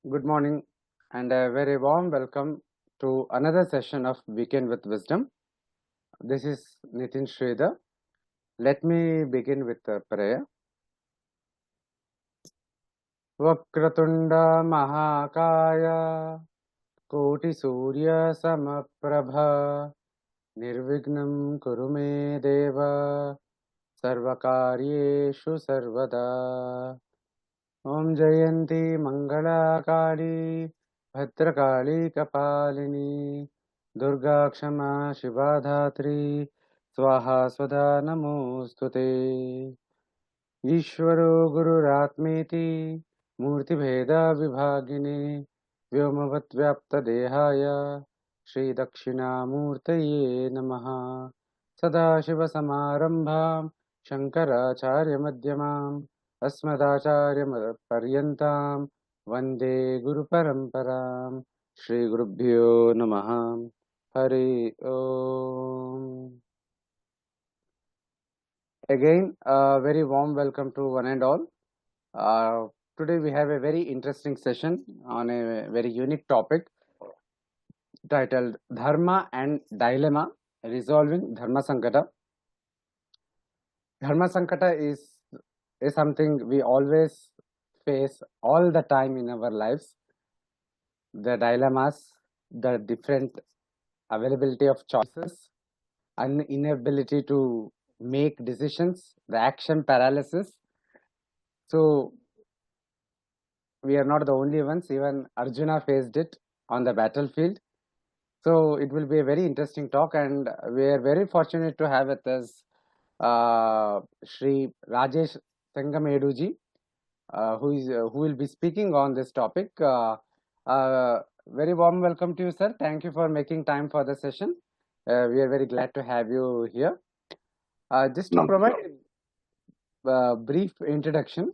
Good morning, and a very warm welcome to another session of Weekend with Wisdom. This is Nitin Sridhar. Let me begin with a prayer. Vakratunda Mahakaya Koti Surya Samaprabha Nirvignam Kurume Deva Sarvakaryeshu Sarvada Om Jayanti Mangala Kali Bhadrakali Kapalini Durga Kshama Shiva Dhatri Swaha Swada Namostute Ishvaro Gururatmeti Murti Bheda Vibhagine Vyomavat Vyapta Dehaya Shri Dakshina Murtaye Namaha Sadashiva Samarambham Shankaracharya Madhyamam Asmadacharya Paryantam Vande Guru Paramparam Shri Gurubhyo Namaha Hari Om. Again, a very warm welcome to one and all. Today we have a very interesting session on a very unique topic titled Dharma and Dilemma Resolving Dharma Sankata. Dharma Sankata is something we always face all the time in our lives. The dilemmas, the different availability of choices, and inability to make decisions, the action paralysis. So we are not the only ones. Even Arjuna faced it on the battlefield. So it will be a very interesting talk, and we are very fortunate to have with us Shri Rajesh Sengamedu ji, who will be speaking on this topic. Very warm welcome to you, sir. Thank you for making time for the session. We are very glad to have you here. Just to provide a brief introduction,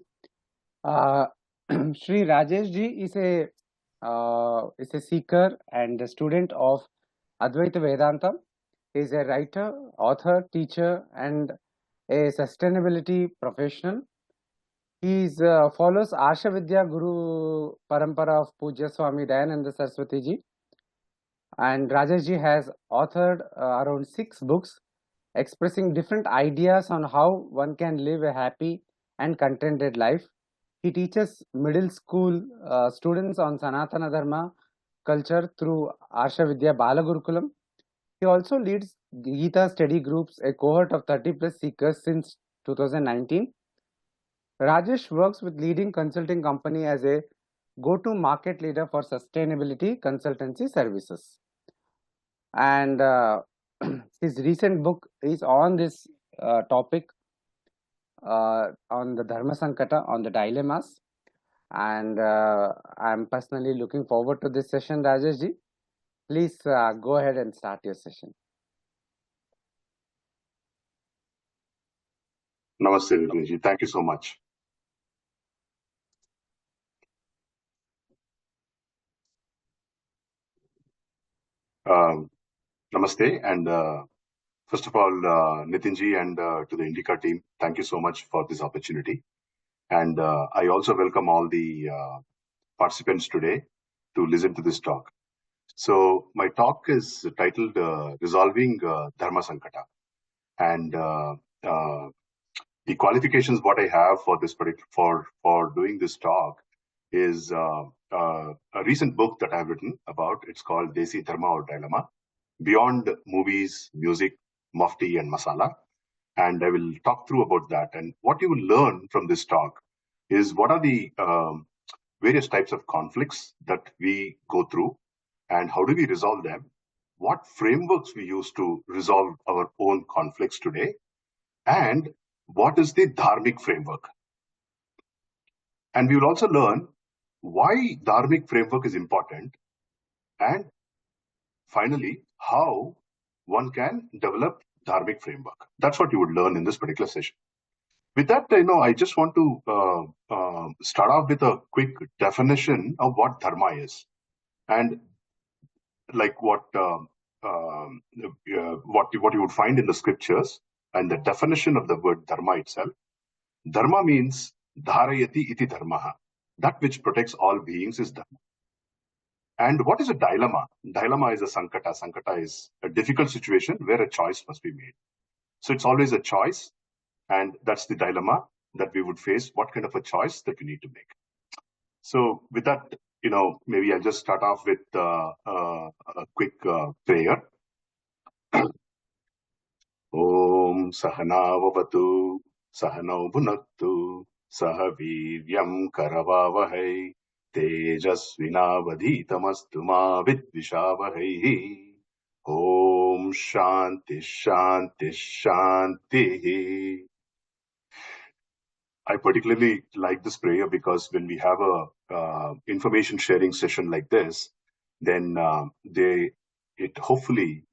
Shri Rajesh ji is a seeker and a student of Advaita Vedanta. He is a writer, author, teacher, and a sustainability professional. He follows Asha Vidya Guru Parampara of Pujya Swami Dayananda Saraswati ji. And Rajesh ji has authored around 6 books expressing different ideas on how one can live a happy and contented life. He teaches middle school students on Sanatana Dharma culture through Asha Vidya Bala Gurukulam. He also leads Gita study groups, a cohort of 30 plus seekers since 2019. Rajesh works with leading consulting company as a go-to market leader for sustainability consultancy services. And his recent book is on this topic, on the Dharma Sankata, on the dilemmas. And I'm personally looking forward to this session, Rajesh ji. Please go ahead and start your session. Namaste, Nitinji. Thank you so much. Namaste, and first of all, Nitinji and to the Indica team, thank you so much for this opportunity. And I also welcome all the participants today to listen to this talk. So my talk is titled Resolving Dharma Sankata. And the qualifications what I have for this particular for doing this talk is a recent book that I've written about. It's called Desi Dharma or Dilemma, Beyond Movies, Music, Mufti and Masala. And I will talk through about that. And what you will learn from this talk is what are the various types of conflicts that we go through and how do we resolve them, what frameworks we use to resolve our own conflicts today, and what is the dharmic framework. And we will also learn why dharmic framework is important, and finally, how one can develop dharmic framework. That's what you would learn in this particular session. With that, I just want to start off with a quick definition of what dharma is, and like what you would find in the scriptures, and the definition of the word dharma itself. Dharma means dharayati iti dharmaha. That which protects all beings is Dharma. And what is a dilemma? Dilemma is a Sankata. Sankata is a difficult situation where a choice must be made. So it's always a choice, and that's the dilemma that we would face. What kind of a choice that we need to make? So with that, maybe I'll just start off with a quick prayer. Om Sahanavavatu Sahanau Bhunaktu Saha Viryam Karavavahai Tejasvinavadhitamastu ma vidvishavahai. Om Shanti Shanti Shanti. I particularly like this prayer because when we have a information sharing session like this, then it hopefully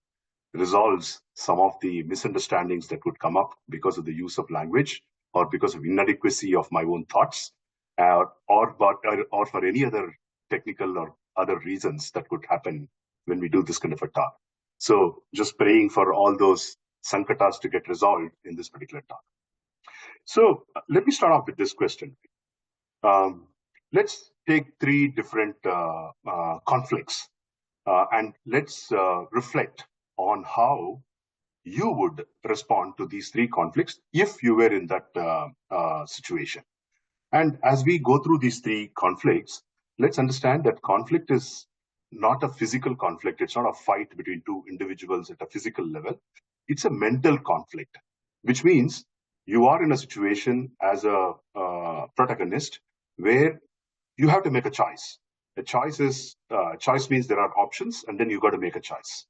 resolves some of the misunderstandings that would come up because of the use of language or because of inadequacy of my own thoughts, or for any other technical or other reasons that could happen when we do this kind of a talk. So just praying for all those sankatas to get resolved in this particular talk. So let me start off with this question. Let's take three different conflicts and let's reflect on how you would respond to these three conflicts if you were in that situation. And as we go through these three conflicts, let's understand that conflict is not a physical conflict. It's not a fight between two individuals at a physical level. It's a mental conflict, which means you are in a situation as a protagonist where you have to make a choice. A choice means there are options, and then you got to make a choice.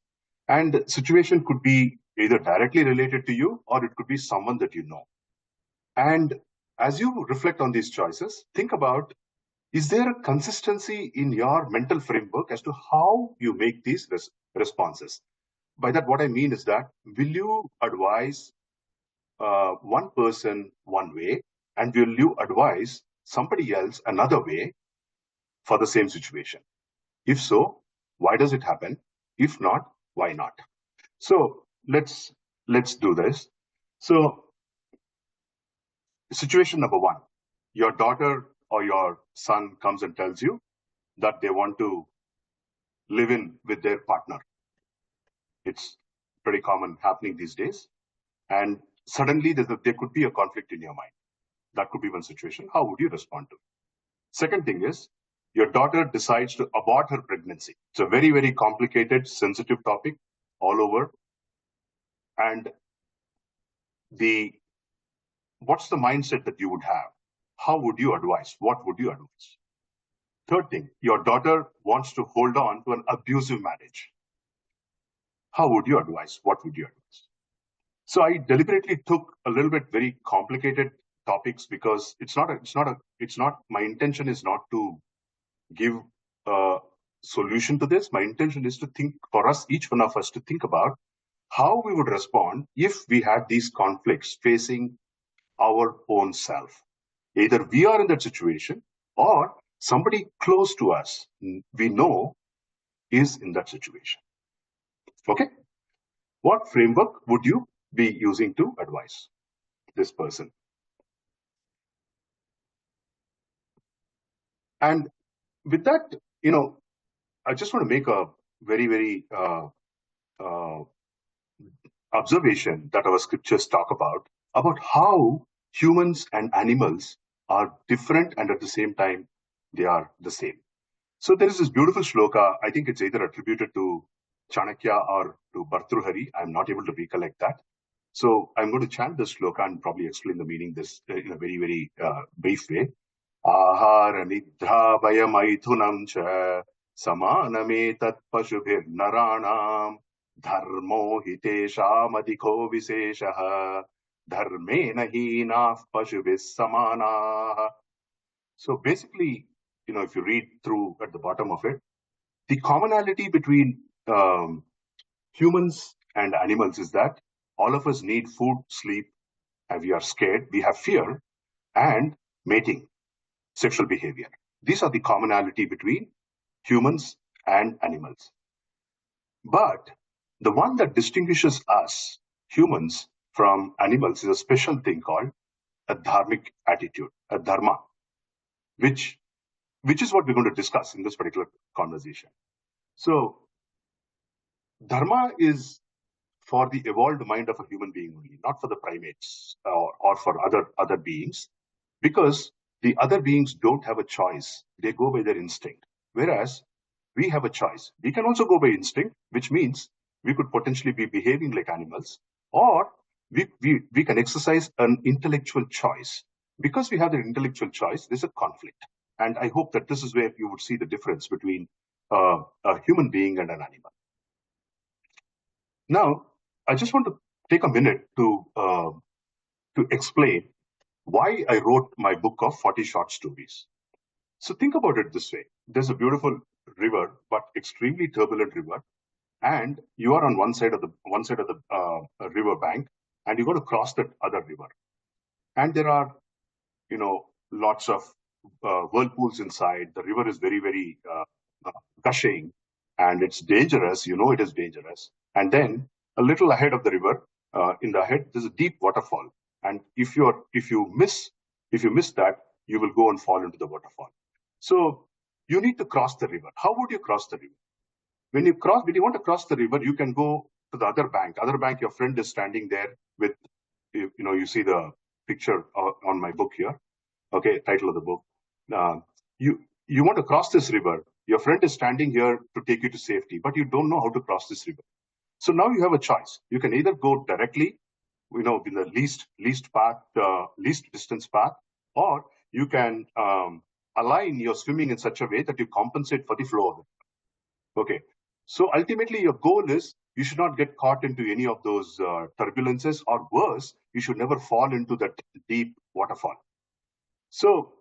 And the situation could be either directly related to you, or it could be someone that you know. And as you reflect on these choices, think about, is there a consistency in your mental framework as to how you make these responses? By that, what I mean is that, will you advise one person one way, and will you advise somebody else another way for the same situation? If so, why does it happen? If not, why not? So let's do this. So situation number one, your daughter or your son comes and tells you that they want to live in with their partner. It's pretty common happening these days. And suddenly there could be a conflict in your mind. That could be one situation. How would you respond to it? Second thing is, your daughter decides to abort her pregnancy. It's a very, very complicated, sensitive topic all over. And what's the mindset that you would have? How would you advise? What would you advise? Third thing, your daughter wants to hold on to an abusive marriage. How would you advise? What would you advise? So I deliberately took a little bit very complicated topics because my intention is not to give a solution to this. My intention is to think for us, each one of us, to think about how we would respond if we had these conflicts facing our own self. Either we are in that situation or somebody close to us we know is in that situation. Okay? What framework would you be using to advise this person? And with that, I just want to make a very, very observation that our scriptures talk about how humans and animals are different and at the same time they are the same. So there is this beautiful shloka. I think it's either attributed to Chanakya or to Bhartruhari. I'm not able to recollect that. So I'm going to chant this shloka and probably explain the meaning this in a very, very brief way. Ahara nidra vayamaithunam cha samanametat pashubhir naranam dharmo hitesham adhiko viseshaha dharmena hinah pashubhis samanah. So basically, if you read through at the bottom of it, the commonality between humans and animals is that all of us need food, sleep, and we are scared, we have fear, and mating, sexual behavior. These are the commonality between humans and animals. But the one that distinguishes us, humans, from animals is a special thing called a dharmic attitude, a dharma, which which is what we're going to discuss in this particular conversation. So, Dharma is for the evolved mind of a human being only, not for the primates or for other beings, because the other beings don't have a choice. They go by their instinct. Whereas we have a choice. We can also go by instinct, which means we could potentially be behaving like animals, or we can exercise an intellectual choice. Because we have the intellectual choice, there's a conflict. And I hope that this is where you would see the difference between a human being and an animal. Now, I just want to take a minute to explain why I wrote my book of 40 short stories. So think about it this way. There's a beautiful river, but extremely turbulent river. And you are on one side of the river bank, and you got to cross that other river. And there are, lots of whirlpools inside. The river is very, very gushing, and it's dangerous. It is dangerous. And then a little ahead of the river, in the head, there's a deep waterfall. And if you miss that, you will go and fall into the waterfall. So you need to cross the river. How would you cross the river? When you want to cross the river, you can go to the other bank. Other bank, your friend is standing there with, you see the picture on my book here. Okay, title of the book. You want to cross this river. Your friend is standing here to take you to safety, but you don't know how to cross this river. So now you have a choice. You can either go directly, in the least distance path, or you can align your swimming in such a way that you compensate for the flow of it. Okay. So ultimately, your goal is you should not get caught into any of those turbulences, or worse, you should never fall into that deep waterfall. So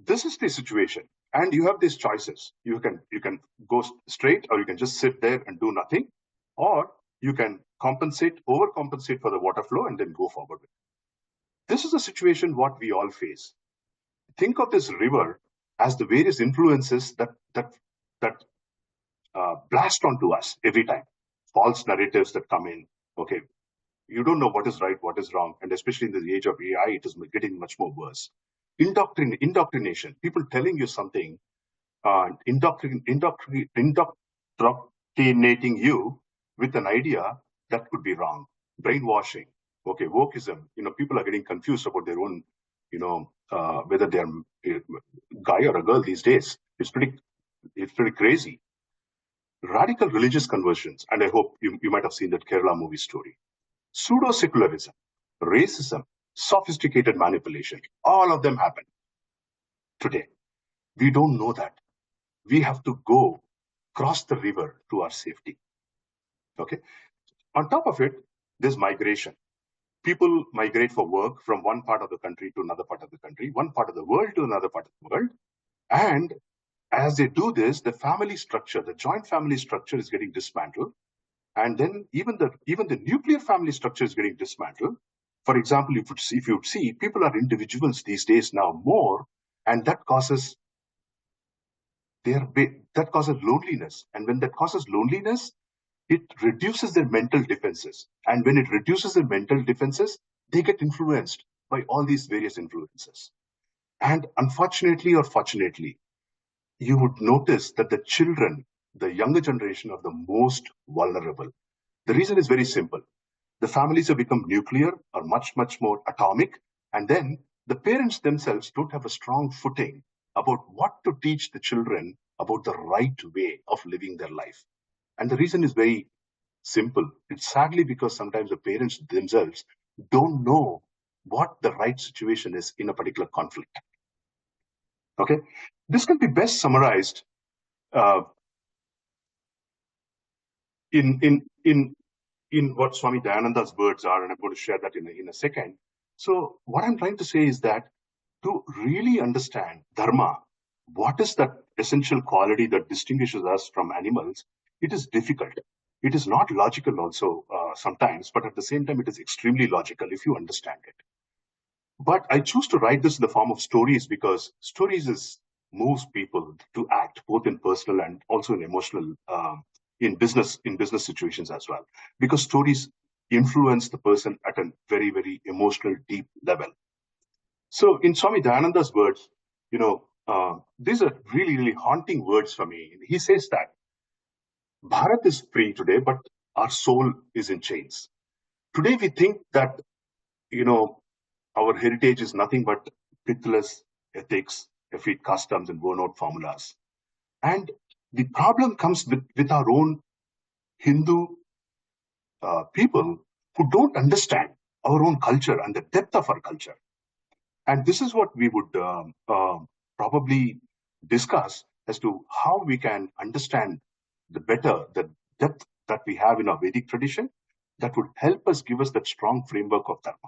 this is the situation, and you have these choices. You can go straight, or you can just sit there and do nothing, or you can overcompensate for the water flow and then go forward with it. This is a situation what we all face. Think of this river as the various influences that blast onto us every time. False narratives that come in. Okay, you don't know what is right, what is wrong, and especially in the age of AI, it is getting much more worse. Indoctrination, people telling you something, indoctrinating you with an idea that could be wrong. Brainwashing. Okay, wokeism. People are getting confused about their own, whether they're a guy or a girl these days. It's pretty crazy. Radical religious conversions, and I hope you might have seen that Kerala movie story. Pseudo-secularism, racism, sophisticated manipulation, all of them happen today. We don't know that. We have to go cross the river to our safety. Okay. On top of it, there's migration. People migrate for work from one part of the country to another part of the country, one part of the world to another part of the world. And as they do this, the family structure, the joint family structure is getting dismantled. And then even the nuclear family structure is getting dismantled. For example, if you see, people are individuals these days now more, and that causes loneliness. And when that causes loneliness, it reduces their mental defenses. And when it reduces their mental defenses, they get influenced by all these various influences. And unfortunately or fortunately, you would notice that the children, the younger generation, are the most vulnerable. The reason is very simple. The families have become nuclear or much, much more atomic. And then the parents themselves don't have a strong footing about what to teach the children about the right way of living their life. And the reason is very simple. It's sadly because sometimes the parents themselves don't know what the right situation is in a particular conflict. Okay, this can be best summarized in what Swami Dayananda's words are, and I'm going to share that in a second. So what I'm trying to say is that to really understand Dharma, what is that essential quality that distinguishes us from animals, it is difficult. It is not logical also sometimes, but at the same time, it is extremely logical if you understand it. But I choose to write this in the form of stories because stories moves people to act both in personal and also in emotional, in business situations as well. Because stories influence the person at a very, very emotional, deep level. So in Swami Dayananda's words, these are really, really haunting words for me. He says that Bharat is free today, but our soul is in chains. Today we think that, our heritage is nothing but pithless ethics, effete customs, and worn out formulas. And the problem comes with our own Hindu people who don't understand our own culture and the depth of our culture. And this is what we would probably discuss as to how we can understand the depth that we have in our Vedic tradition that would help us give us that strong framework of Dharma.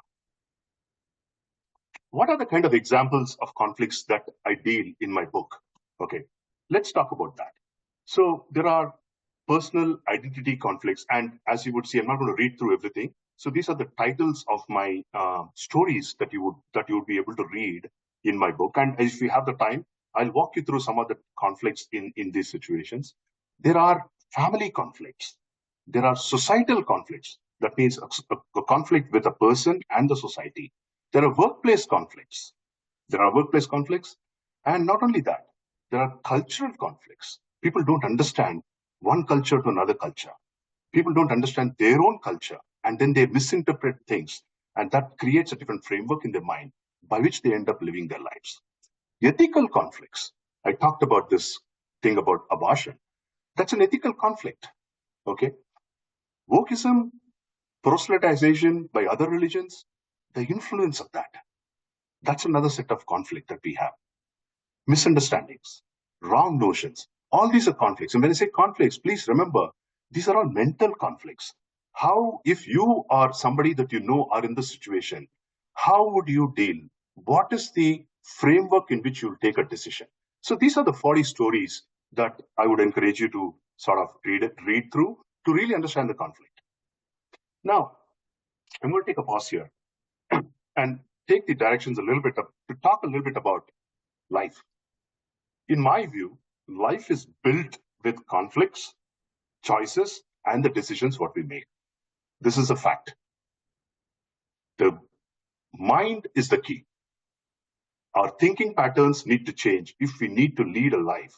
What are the kind of examples of conflicts that I deal in my book? Okay, let's talk about that. So there are personal identity conflicts, and as you would see, I'm not going to read through everything. So these are the titles of my stories that you would be able to read in my book. And if we have the time, I'll walk you through some of the conflicts in these situations. There are family conflicts. There are societal conflicts. That means a conflict with a person and the society. There are workplace conflicts. And not only that, there are cultural conflicts. People don't understand one culture to another culture. People don't understand their own culture, and then they misinterpret things, and that creates a different framework in their mind by which they end up living their lives. Ethical conflicts. I talked about this thing about abortion. That's an ethical conflict. Okay. Wokeism, proselytization by other religions, the influence of that. That's another set of conflict that we have. Misunderstandings, wrong notions, all these are conflicts. And when I say conflicts, please remember, these are all mental conflicts. How, if you or somebody that you know are in this situation, how would you deal? What is the framework in which you'll take a decision? So these are the 40 stories that I would encourage you to sort of read through to really understand the conflict. Now, I'm going to take a pause here and take the directions a little bit to talk a little bit about life. In my view, life is built with conflicts, choices, and the decisions what we make. This is a fact. The mind is the key. Our thinking patterns need to change if we need to lead a life.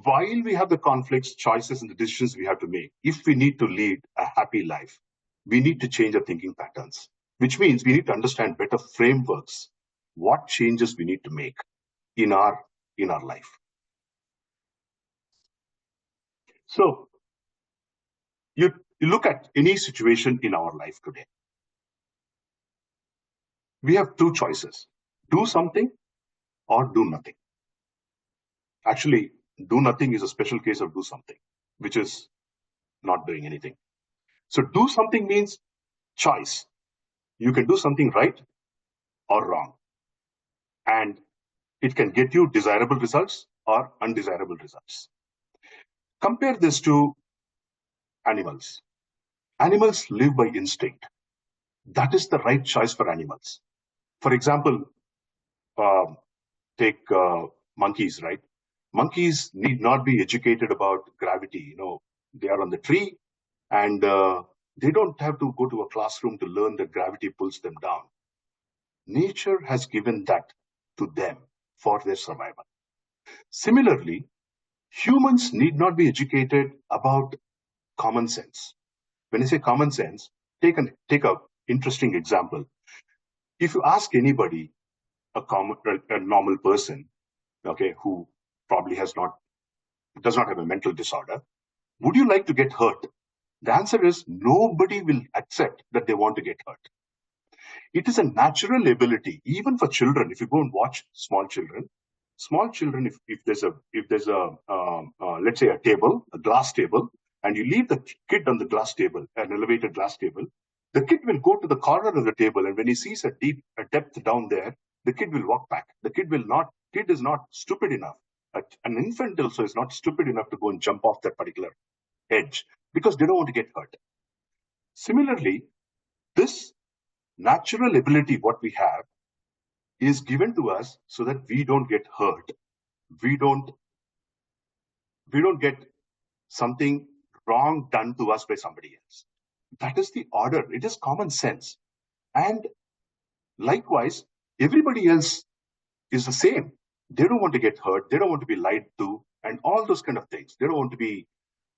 While we have the conflicts, choices, and the decisions we have to make, if we need to lead a happy life, we need to change our thinking patterns, which means we need to understand better frameworks, what changes we need to make in our life. So you look at any situation in our life today. We have two choices: do something or do nothing. Actually, do nothing is a special case of do something, which is not doing anything. So do something means choice. You can do something right or wrong. And it can get you desirable results or undesirable results. Compare this to animals. Animals live by instinct. That is the right choice for animals. For example, take monkeys, right? Monkeys need not be educated about gravity. They are on the tree and they don't have to go to a classroom to learn that gravity pulls them down. Nature has given that to them for their survival. Similarly, humans need not be educated about common sense. When I say common sense, take an interesting example. If you ask anybody, a normal person, okay, who probably does not have a mental disorder, would you like to get hurt? The answer is nobody will accept that they want to get hurt. It is a natural ability, even for children. If you go and watch small children, if there's a let's say a glass table, and you leave the kid on the glass table, an elevated glass table, the kid will go to the corner of the table, and when he sees a depth down there, the kid will walk back. Kid is not stupid enough. An infant also is not stupid enough to go and jump off that particular edge because they don't want to get hurt. Similarly, this natural ability, what we have, is given to us so that we don't get hurt. We don't get something wrong done to us by somebody else. That is the order. It is common sense. And likewise, everybody else is the same. They don't want to get hurt. They don't want to be lied to, and all those kind of things. They don't want to be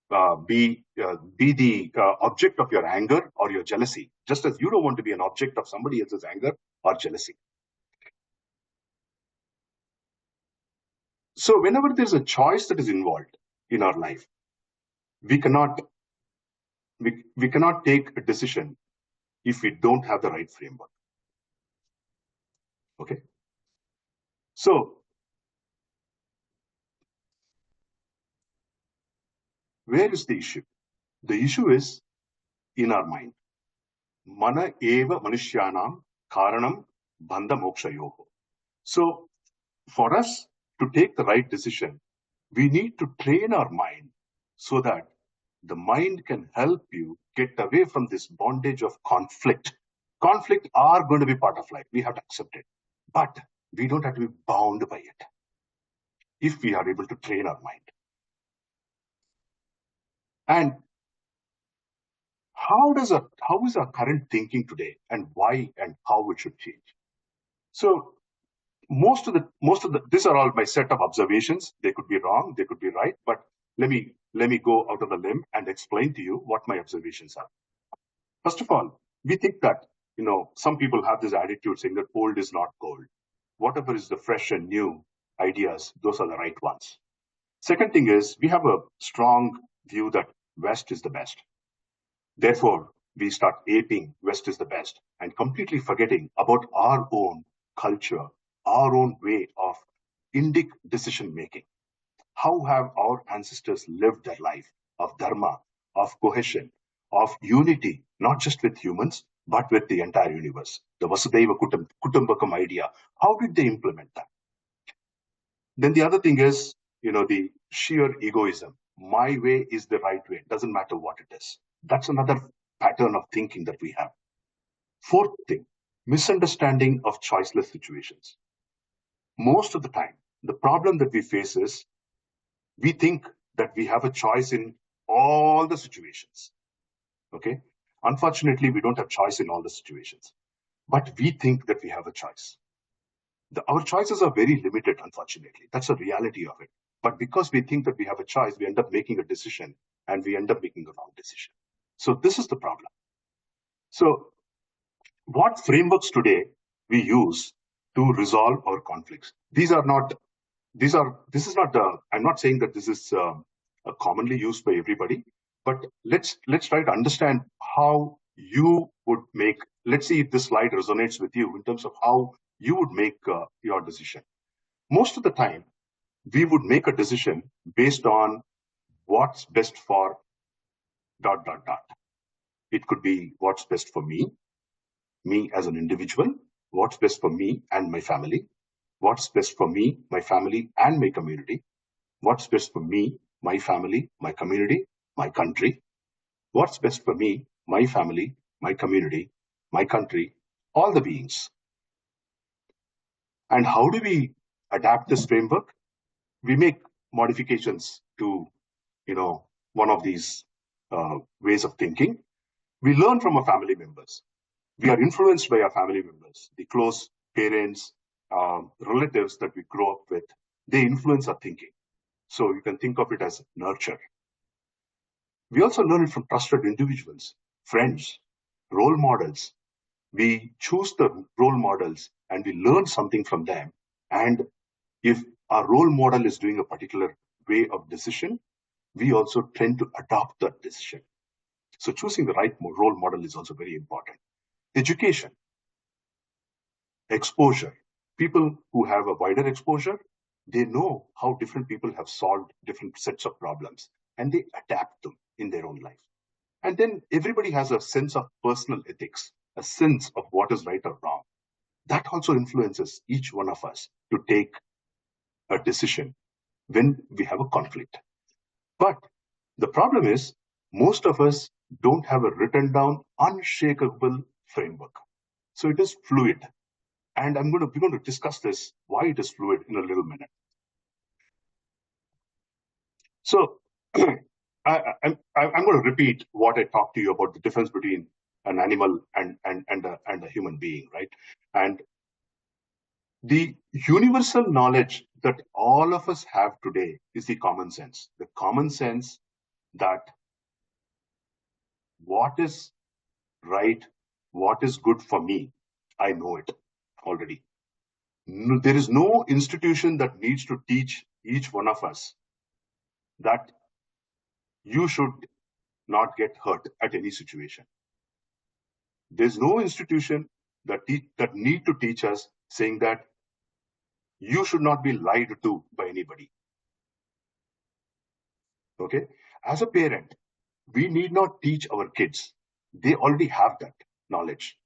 the object of your anger or your jealousy, just as you don't want to be an object of somebody else's anger or jealousy. So whenever there's a choice that is involved in our life, we cannot take a decision if we don't have the right framework. Okay. So where is the issue? The issue is in our mind. Mana eva manushyanam karanam bandha mokshayoho. So for us to take the right decision, we need to train our mind so that the mind can help you get away from this bondage of conflict. Conflict are going to be part of life. We have to accept it. But we don't have to be bound by it if we are able to train our mind. And how is our current thinking today, and why and how it should change? So most of the these are all my set of observations. They could be wrong, they could be right, but let me go out of the limb and explain to you what my observations are. First of all, we think that some people have this attitude saying that old is not gold. Whatever is the fresh and new ideas, those are the right ones. Second thing is, we have a strong view that West is the best. Therefore, we start aping West is the best and completely forgetting about our own culture, our own way of Indic decision making. How have our ancestors lived their life of dharma, of cohesion, of unity, not just with humans, but with the entire universe? The Vasudhaiva Kutumbakam idea, how did they implement that? Then the other thing is, the sheer egoism. My way is the right way. It doesn't matter what it is. That's another pattern of thinking that we have. Fourth thing, misunderstanding of choiceless situations. Most of the time, the problem that we face is we think that we have a choice in all the situations. Okay? Unfortunately, we don't have choice in all the situations. But we think that we have a choice. Our choices are very limited, unfortunately. That's the reality of it. But because we think that we have a choice, we end up making a decision, and we end up making a wrong decision. So this is the problem. So what frameworks today we use to resolve our conflicts? I'm not saying that this is commonly used by everybody, but let's try to understand how you would make. Let's see if this slide resonates with you in terms of how you would make your decision. Most of the time, we would make a decision based on what's best for ... It could be what's best for me as an individual, what's best for me and my family, what's best for me, my family and my community, what's best for me, my family, my community, my country, what's best for me, my family, my community, my country, all the beings. And how do we adapt this framework? We make modifications to, one of these ways of thinking. We learn from our family members. We are influenced by our family members, the close parents, relatives that we grow up with. They influence our thinking. So you can think of it as nurture. We also learn it from trusted individuals, friends, role models. We choose the role models and we learn something from them. And if our role model is doing a particular way of decision, we also tend to adopt that decision. So choosing the right role model is also very important. Education, exposure. People who have a wider exposure, they know how different people have solved different sets of problems and they adapt them in their own life. And then everybody has a sense of personal ethics, a sense of what is right or wrong. That also influences each one of us to take a decision when we have a conflict. But the problem is, most of us don't have a written down, unshakable framework. So it is fluid. And we're going to discuss this, why it is fluid, in a little minute. So I'm going to repeat what I talked to you about the difference between an animal and a human being, right? And The universal knowledge that all of us have today is the common sense. The common sense that what is right, what is good for me, I know it already. There is no institution that needs to teach each one of us that you should not get hurt at any situation. There's no institution that need to teach us saying that you should not be lied to by anybody. Okay? As a parent, we need not teach our kids. They already have that knowledge.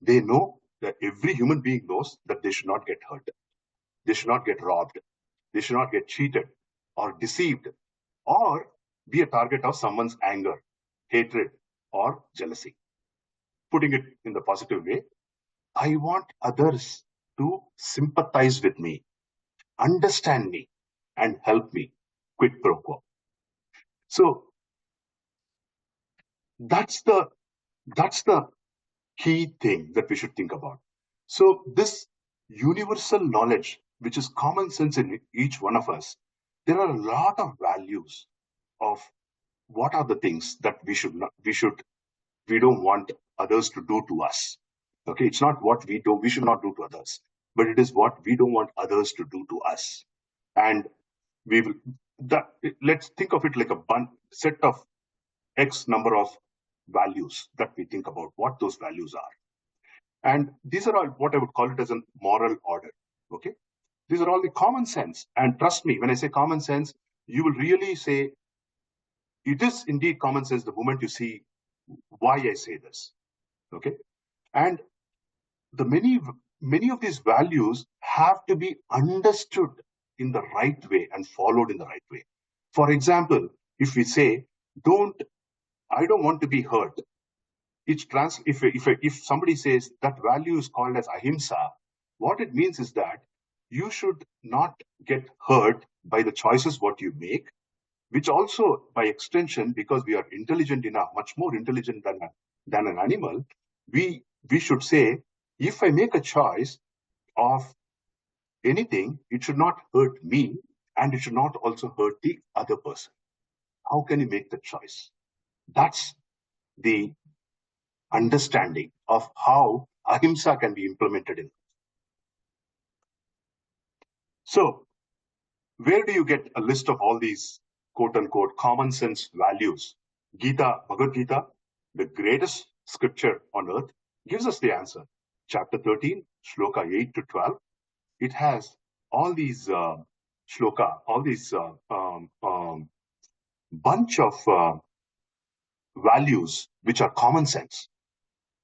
They know that every human being knows that they should not get hurt. They should not get robbed. They should not get cheated or deceived or be a target of someone's anger, hatred, or jealousy. Putting it in the positive way, I want others to sympathize with me, understand me, and help me. Quid pro quo. So that's the key thing that we should think about. So this universal knowledge, which is common sense in each one of us, there are a lot of values of what are the things that we don't want others to do to us. Okay, it's not what we should not do to others, but it is what we don't want others to do to us. And we will let's think of it like a set of X number of values that we think about what those values are. And these are all what I would call it as a moral order. Okay, these are all the common sense. And trust me, when I say common sense, you will really say it is indeed common sense the moment you see why I say this. Okay, and the many of these values have to be understood in the right way and followed in the right way. For example, if we say, I don't want to be hurt. If somebody says that value is called as ahimsa, what it means is that you should not get hurt by the choices what you make, which also by extension, because we are intelligent enough, much more intelligent than an animal, we should say, if I make a choice of anything, it should not hurt me and it should not also hurt the other person. How can you make the choice? That's the understanding of how ahimsa can be implemented in. So, where do you get a list of all these quote unquote common sense values? Bhagavad Gita, the greatest scripture on earth, gives us the answer. Chapter 13, shloka 8 to 12. It has all these shloka, all these bunch of values which are common sense.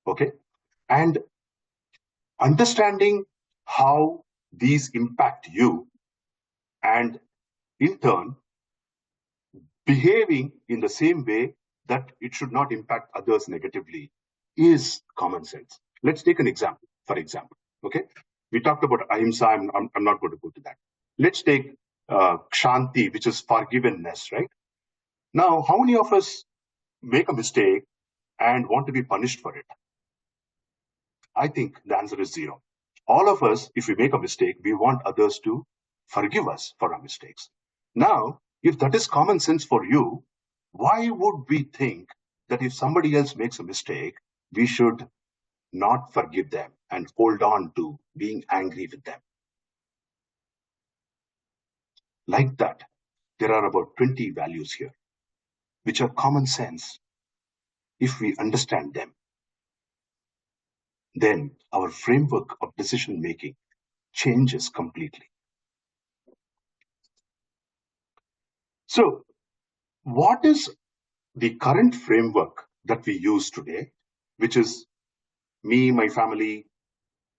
Okay? And understanding how these impact you and in turn behaving in the same way that it should not impact others negatively is common sense. Let's take an example. For example, okay, we talked about ahimsa. I'm not going to go to that. Let's take kshanti, which is forgiveness, right? Now, how many of us make a mistake and want to be punished for it? I think the answer is zero. All of us, if we make a mistake, we want others to forgive us for our mistakes. Now, if that is common sense for you, why would we think that if somebody else makes a mistake, we should not forgive them and hold on to being angry with them? Like that, there are about 20 values here, which are common sense. If we understand them, then our framework of decision making changes completely. So, what is the current framework that we use today, which is me, my family,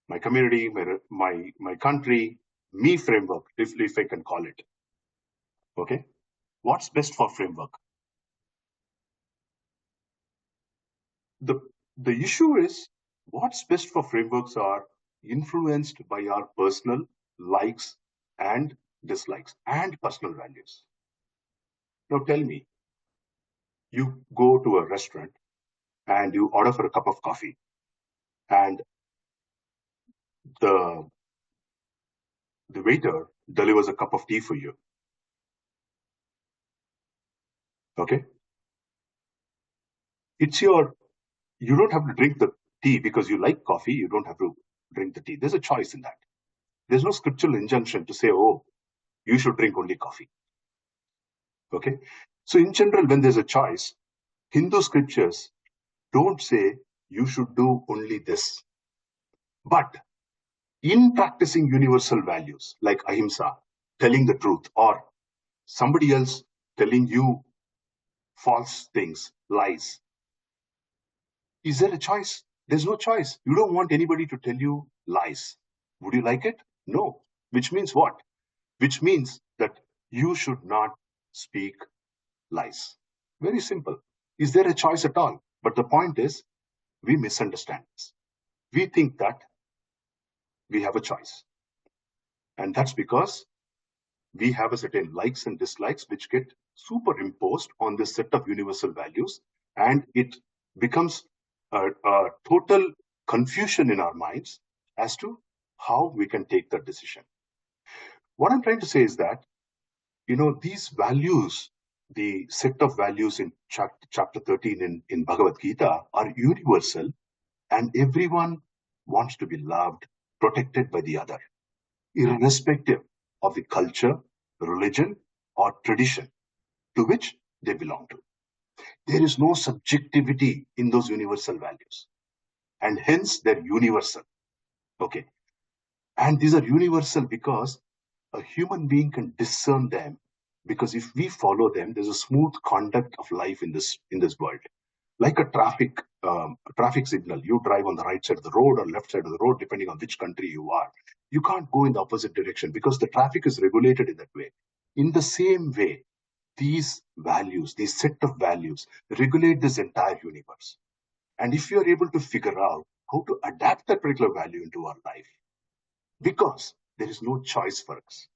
my community, my country, me framework, if I can call it? Okay, what's best for framework? The issue is what's best for frameworks are influenced by our personal likes and dislikes and personal values. Now tell me, you go to a restaurant and you order for a cup of coffee, and the the waiter delivers a cup of tea for you. Okay? You don't have to drink the tea because you like coffee. You don't have to drink the tea. There's a choice in that. There's no scriptural injunction to say, oh, you should drink only coffee. Okay? So in general, when there's a choice, Hindu scriptures don't say you should do only this. But in practicing universal values like ahimsa, telling the truth, or somebody else telling you false things, lies, is there a choice? There's no choice. You don't want anybody to tell you lies. Would you like it? No. Which means what? Which means that you should not speak lies. Very simple. Is there a choice at all? But the point is, we misunderstand this. We think that we have a choice. And that's because we have a certain likes and dislikes which get superimposed on this set of universal values, and it becomes a total confusion in our minds as to how we can take that decision. What I'm trying to say is that, these values, the set of values in chapter 13 in Bhagavad Gita are universal, and everyone wants to be loved, protected by the other, irrespective of the culture, religion, or tradition to which they belong to. There is no subjectivity in those universal values, and hence they're universal. Okay. And these are universal because a human being can discern them, because if we follow them, there's a smooth conduct of life in this world. Like a traffic signal, you drive on the right side of the road or left side of the road, depending on which country you are. You can't go in the opposite direction because the traffic is regulated in that way. In the same way, these values, these set of values, regulate this entire universe. And if you are able to figure out how to adapt that particular value into our life, because there is no choice for us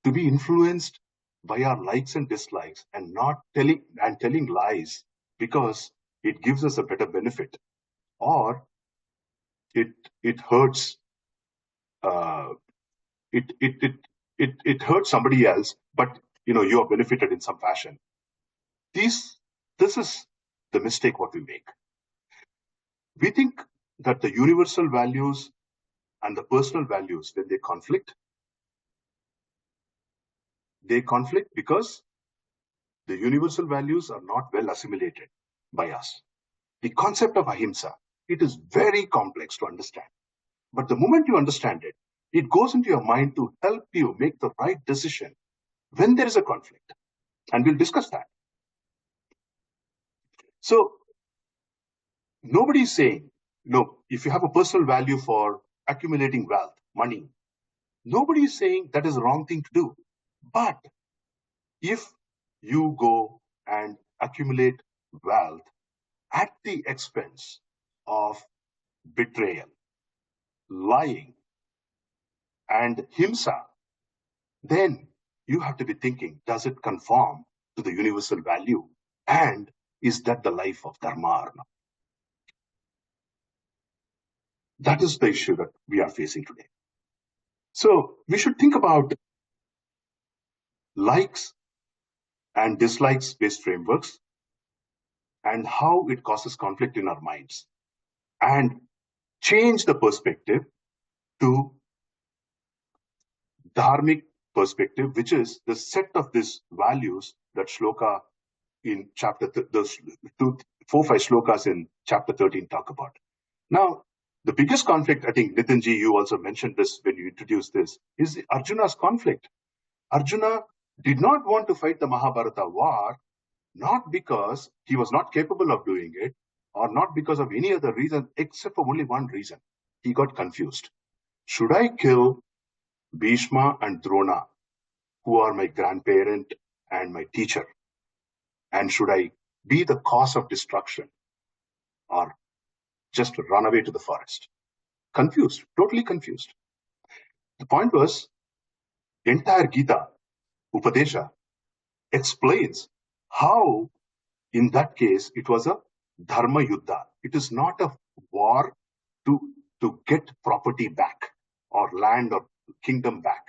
to be influenced by our likes and dislikes and not telling lies because it gives us a better benefit, or it hurts it hurts somebody else, but you are benefited in some fashion. This is the mistake what we make. We think that the universal values and the personal values, when they conflict because the universal values are not well assimilated by us. The concept of ahimsa, it is very complex to understand. But the moment you understand it, it goes into your mind to help you make the right decision when there is a conflict. And we'll discuss that. So nobody is saying, if you have a personal value for accumulating wealth, money, nobody is saying that is the wrong thing to do. But if you go and accumulate wealth at the expense of betrayal, lying, and himsa, then you have to be thinking, does it conform to the universal value? And is that the life of Dharma or not? That is the issue that we are facing today. So we should think about likes and dislikes based frameworks and how it causes conflict in our minds, and change the perspective to dharmic perspective, which is the set of these values that shloka in chapter, those 4-5 shlokas in chapter 13 talk about. Now, the biggest conflict, I think, Nitinji, you also mentioned this when you introduced this, is Arjuna's conflict. Arjuna did not want to fight the Mahabharata war, not because he was not capable of doing it, or not because of any other reason, except for only one reason. He got confused. Should I kill Bhishma and Drona, who are my grandparent and my teacher? And should I be the cause of destruction, or just run away to the forest? Confused, totally confused. The point was, entire Gita, Upadesha, explains how, in that case, it was a Dharma Yuddha. It is not a war to get property back, or land, or kingdom back.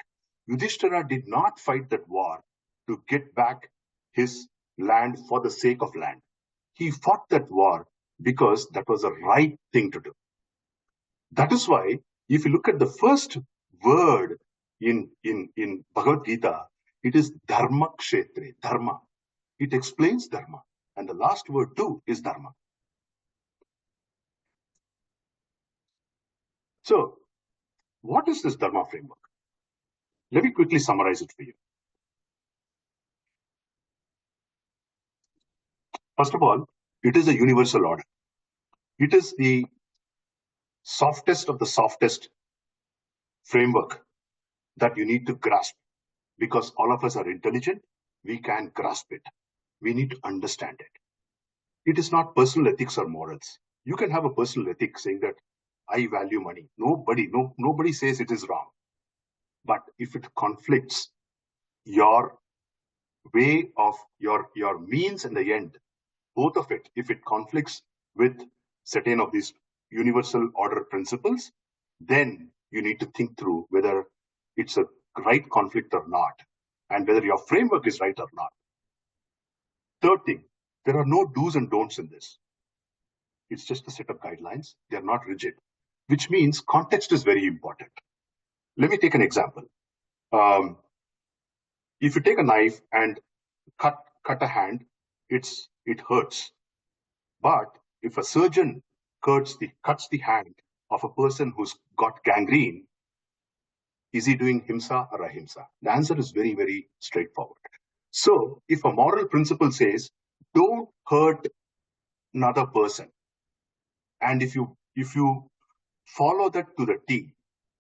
Yudhishthira did not fight that war to get back his land for the sake of land. He fought that war because that was the right thing to do. That is why, if you look at the first word in Bhagavad Gita, it is Dharma Kshetre, Dharma. It explains Dharma. And the last word too is Dharma. So, what is this Dharma framework? Let me quickly summarize it for you. First of all, it is a universal order. It is the softest of the softest framework that you need to grasp, because all of us are intelligent. We can grasp it. We need to understand it. It is not personal ethics or morals. You can have a personal ethic saying that I value money. Nobody says it is wrong. But if it conflicts your way of your means and the end, both of it, if it conflicts with certain of these universal order principles, then you need to think through whether it's a right conflict or not, and whether your framework is right or not. Third thing, there are no do's and don'ts in this. It's just a set of guidelines. They're not rigid, which means context is very important. Let me take an example. If you take a knife and cut a hand, it hurts. But if a surgeon cuts the hand of a person who's got gangrene, is he doing himsa or ahimsa? The answer is very, very straightforward. So if a moral principle says, don't hurt another person, and if you follow that to the T,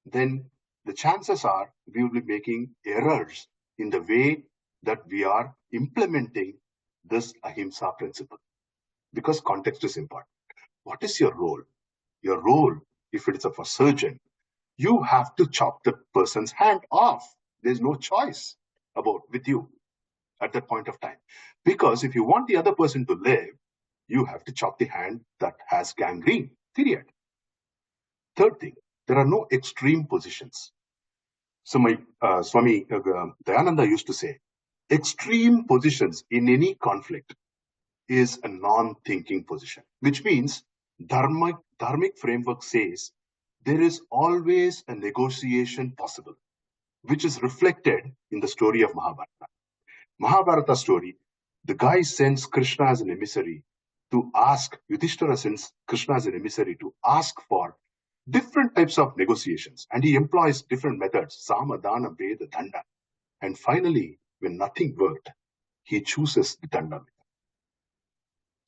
then the chances are we will be making errors in the way that we are implementing this ahimsa principle, because context is important. What is your role? Your role, if it is of a surgeon, you have to chop the person's hand off. There's no choice with you at that point of time. Because if you want the other person to live, you have to chop the hand that has gangrene, period. Third thing, there are no extreme positions. So my Swami Dayananda used to say, extreme positions in any conflict is a non-thinking position, which means dharmic framework says there is always a negotiation possible, which is reflected in the story of Mahabharata. Mahabharata story, the guy sends Krishna as an emissary to ask, Yudhishthira sends Krishna as an emissary to ask for different types of negotiations. And he employs different methods, Sama, Dana, Veda, Danda. And finally, when nothing worked, he chooses the Danda.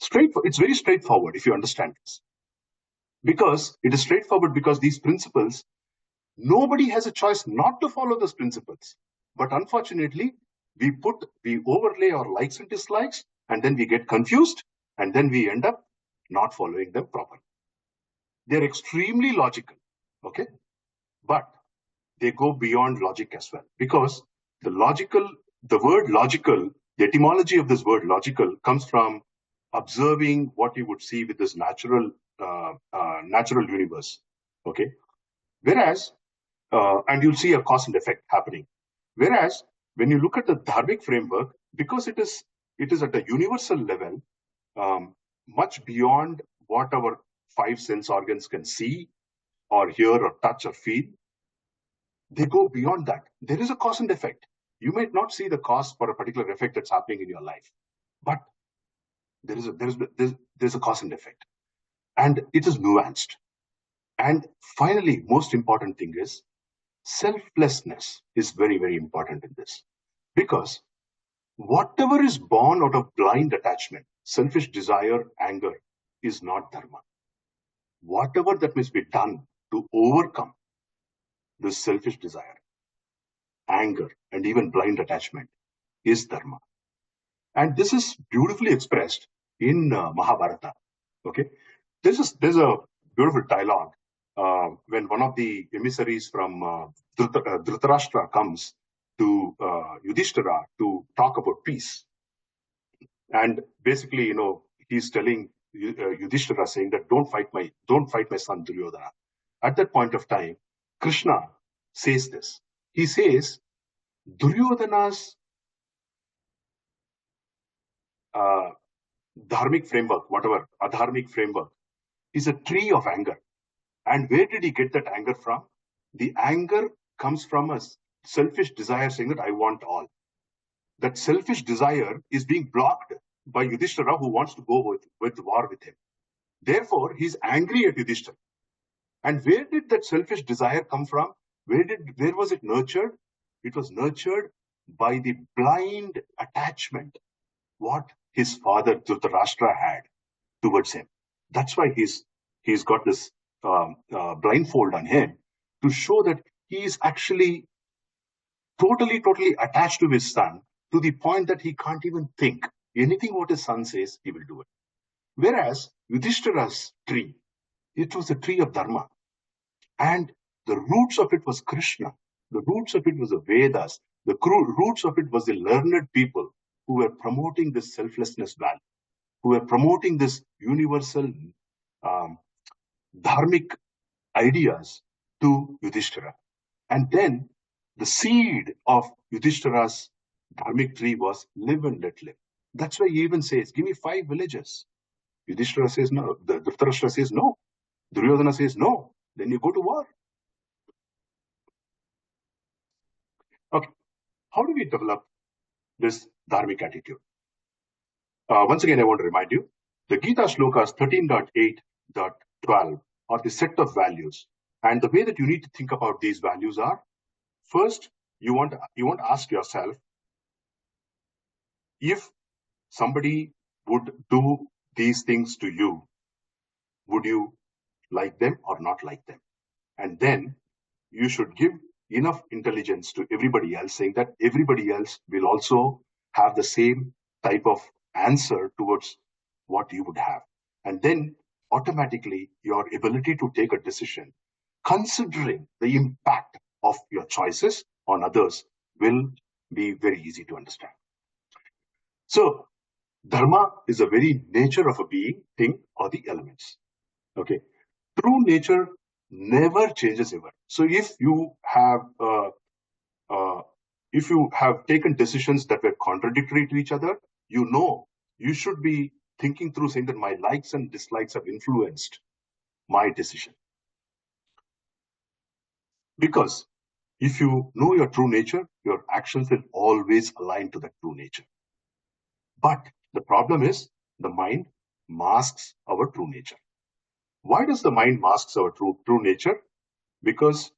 It's very straightforward if you understand this. Because it is straightforward because these principles, nobody has a choice not to follow those principles. But unfortunately, we overlay our likes and dislikes, and then we get confused, and then we end up not following them properly. They're extremely logical, okay? But they go beyond logic as well, because the word logical, the etymology of this word logical comes from observing what you would see with this natural universe, okay? Whereas, and you'll see a cause and effect happening. Whereas, when you look at the dharmic framework, because it is at a universal level, much beyond what our five sense organs can see or hear or touch or feel, they go beyond that. There is a cause and effect. You might not see the cause for a particular effect that's happening in your life, but there's a cause and effect, and it is nuanced. And finally, most important thing is selflessness is very, very important in this, because whatever is born out of blind attachment, selfish desire, anger, is not dharma. Whatever that must be done to overcome this selfish desire, anger, and even blind attachment is dharma. And this is beautifully expressed in Mahabharata. Okay, there's a beautiful dialogue when one of the emissaries from Dhritarashtra comes to Yudhishthira to talk about peace. And basically, he's telling Yudhishthira, saying that don't fight my son Duryodhana. At that point of time, Krishna says this. He says, Duryodhana's dharmic framework, whatever, adharmic framework, is a tree of anger. And where did he get that anger from? The anger comes from a selfish desire saying that I want all. That selfish desire is being blocked by Yudhishthira, who wants to go with war with him. Therefore, he's angry at Yudhishthira. And where did that selfish desire come from? Where was it nurtured? It was nurtured by the blind attachment what his father Dhritarashtra had towards him. That's why he's got this blindfold on him to show that he is actually totally attached to his son, to the point that he can't even think. Anything what his son says, he will do it. Whereas Yudhishthira's tree, it was a tree of Dharma. And the roots of it was Krishna. The roots of it was the Vedas. The roots of it was the learned people who were promoting this selflessness value, who were promoting this universal dharmic ideas to Yudhishthira. And then the seed of Yudhishthira's dharmic tree was live and let live. That's why he even says, give me 5 villages. Yudhishthira says no. The Dhritarashtra says no. Duryodhana says no. Then you go to war. Okay. How do we develop this dharmic attitude? Once again, I want to remind you, the Gita shlokas 13.8.12 are the set of values. And the way that you need to think about these values are, first, you want to ask yourself, if somebody would do these things to you, would you like them or not like them? And then you should give enough intelligence to everybody else, saying that everybody else will also have the same type of answer towards what you would have. And then automatically your ability to take a decision, considering the impact of your choices on others, will be very easy to understand. So dharma is the very nature of a being, thing, or the elements. Okay. True nature never changes ever. So if you have taken decisions that were contradictory to each other, you should be thinking through, saying that my likes and dislikes have influenced my decision. Because if you know your true nature, your actions will always align to that true nature. But the problem is the mind masks our true nature. Why does the mind mask our true nature? Because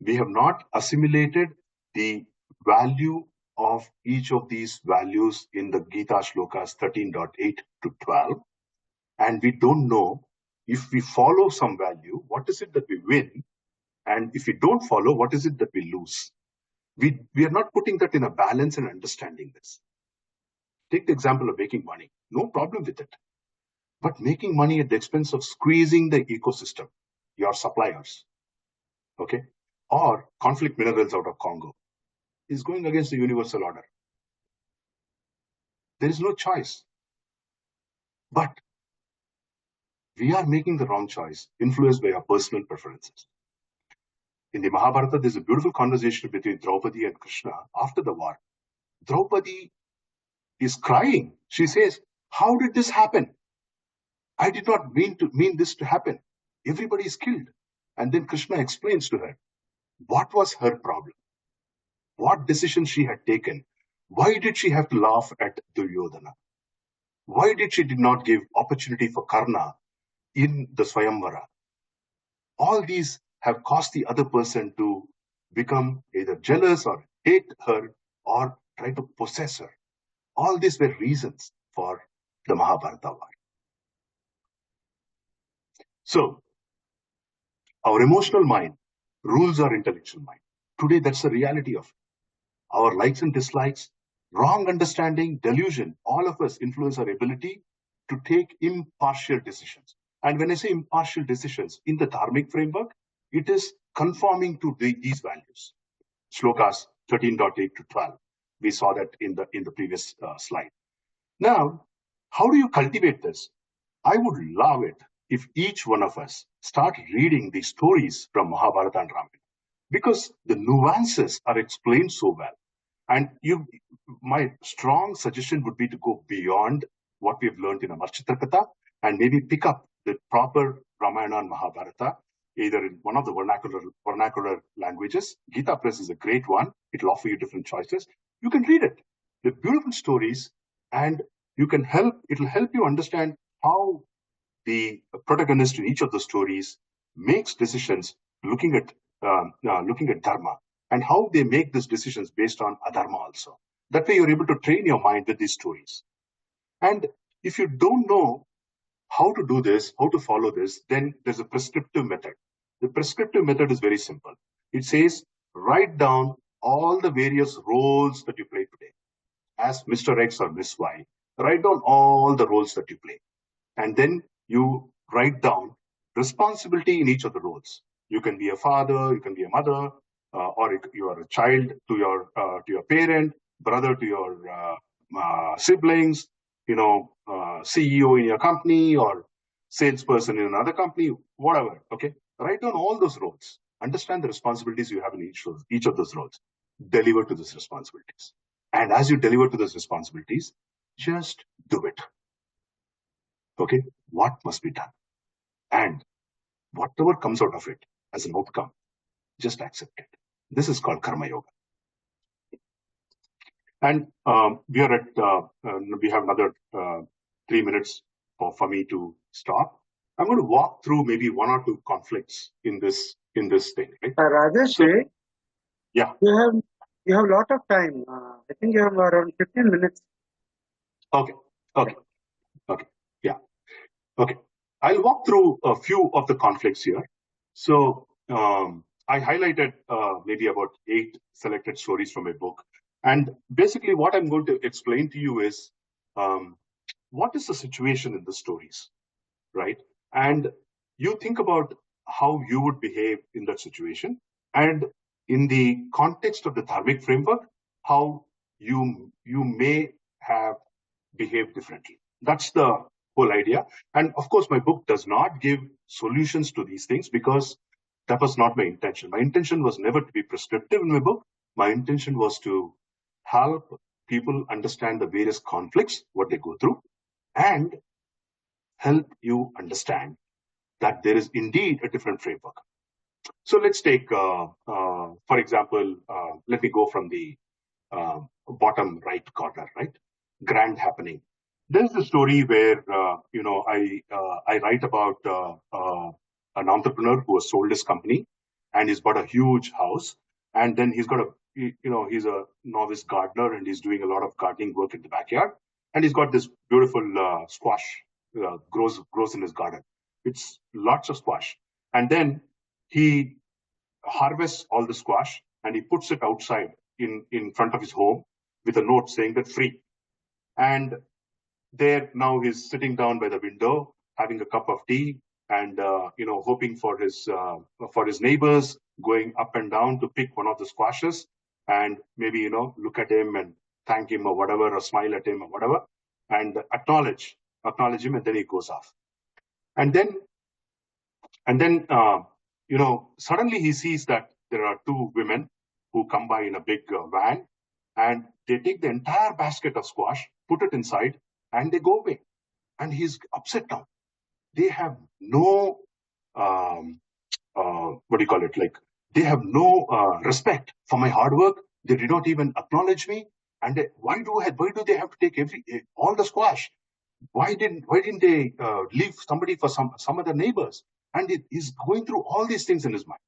we have not assimilated the value of each of these values in the Gita shlokas 13.8 to 12. And we don't know, if we follow some value, what is it that we win? And if we don't follow, what is it that we lose? We are not putting that in a balance and understanding this. Take the example of making money. No problem with it. But making money at the expense of squeezing the ecosystem, your suppliers, okay, or conflict minerals out of Congo, is going against the universal order. There is no choice. But we are making the wrong choice, influenced by our personal preferences. In the Mahabharata, there's a beautiful conversation between Draupadi and Krishna after the war. Draupadi is crying. She says, how did this happen? I did not mean this to happen. Everybody is killed. And then Krishna explains to her what was her problem, what decision she had taken. Why did she have to laugh at Duryodhana? Why did she not give opportunity for Karna in the Swayamvara? All these have caused the other person to become either jealous or hate her or try to possess her. All these were reasons for the Mahabharata war. So, our emotional mind rules our intellectual mind. Today, that's the reality of it. Our likes and dislikes, wrong understanding, delusion, all of us influence our ability to take impartial decisions. And when I say impartial decisions, in the dharmic framework, it is conforming to these values. Shlokas 13.8 to 12. We saw that in the previous slide. Now, how do you cultivate this? I would love it if each one of us start reading the stories from Mahabharata and Ramayana. because the nuances are explained so well. And my strong suggestion would be to go beyond what we've learned in Amar Chitraktha and maybe pick up the proper Ramayana and Mahabharata, either in one of the vernacular languages. Gita Press is a great one. It'll offer you different choices. You can read it. They're beautiful stories, and it'll help you understand how the protagonist in each of the stories makes decisions looking at dharma, and how they make these decisions based on adharma also. That way you're able to train your mind with these stories. And if you don't know how to do this, how to follow this, then there's a prescriptive method. The prescriptive method is very simple. It says, write down all the various roles that you play today. As Mr. X or Miss Y, write down all the roles that you play. And then you write down responsibility in each of the roles. You can be a father, you can be a mother, or you are a child to your parent, brother to your siblings, CEO in your company, or salesperson in another company, whatever. Okay, write down all those roles. Understand the responsibilities you have in each of those roles. Deliver to those responsibilities, and as you deliver to those responsibilities, just do it. Okay, what must be done, and whatever comes out of it as an outcome, just accept it. This is called karma yoga. And we have another 3 minutes for me to stop. I'm going to walk through maybe one or two conflicts in this thing. Right? Rajesh, So, yeah, you have a lot of time. I think you have around 15 minutes. Okay. Yeah. Okay. I'll walk through a few of the conflicts here. So I highlighted maybe about 8 selected stories from a book. And basically what I'm going to explain to you is what is the situation in the stories, right? And you think about how you would behave in that situation. And in the context of the dharmic framework, how you may have behaved differently. That's the whole idea. And of course, my book does not give solutions to these things, because that was not my intention. My intention was never to be prescriptive in my book. My intention was to help people understand the various conflicts, what they go through, and help you understand that there is indeed a different framework. So let's take, for example, let me go from the bottom right corner, right? Grand happening. There's a story where I write about an entrepreneur who has sold his company, and he's bought a huge house, and then he's got he's a novice gardener, and he's doing a lot of gardening work in the backyard, and he's got this beautiful squash grows in his garden. It's lots of squash, and then he harvests all the squash and he puts it outside in front of his home with a note saying that free. And there now he's sitting down by the window having a cup of tea, and hoping for his neighbors going up and down to pick one of the squashes and maybe look at him and thank him or whatever, or smile at him or whatever, and acknowledge him, and then he goes off. And then suddenly he sees that there are 2 women who come by in a big van, and they take the entire basket of squash, put it inside, and they go away. And he's upset now. They have no, they have no respect for my hard work. They did not even acknowledge me. And why do they have to take all the squash? Why didn't they leave somebody for some other neighbors? And he's going through all these things in his mind.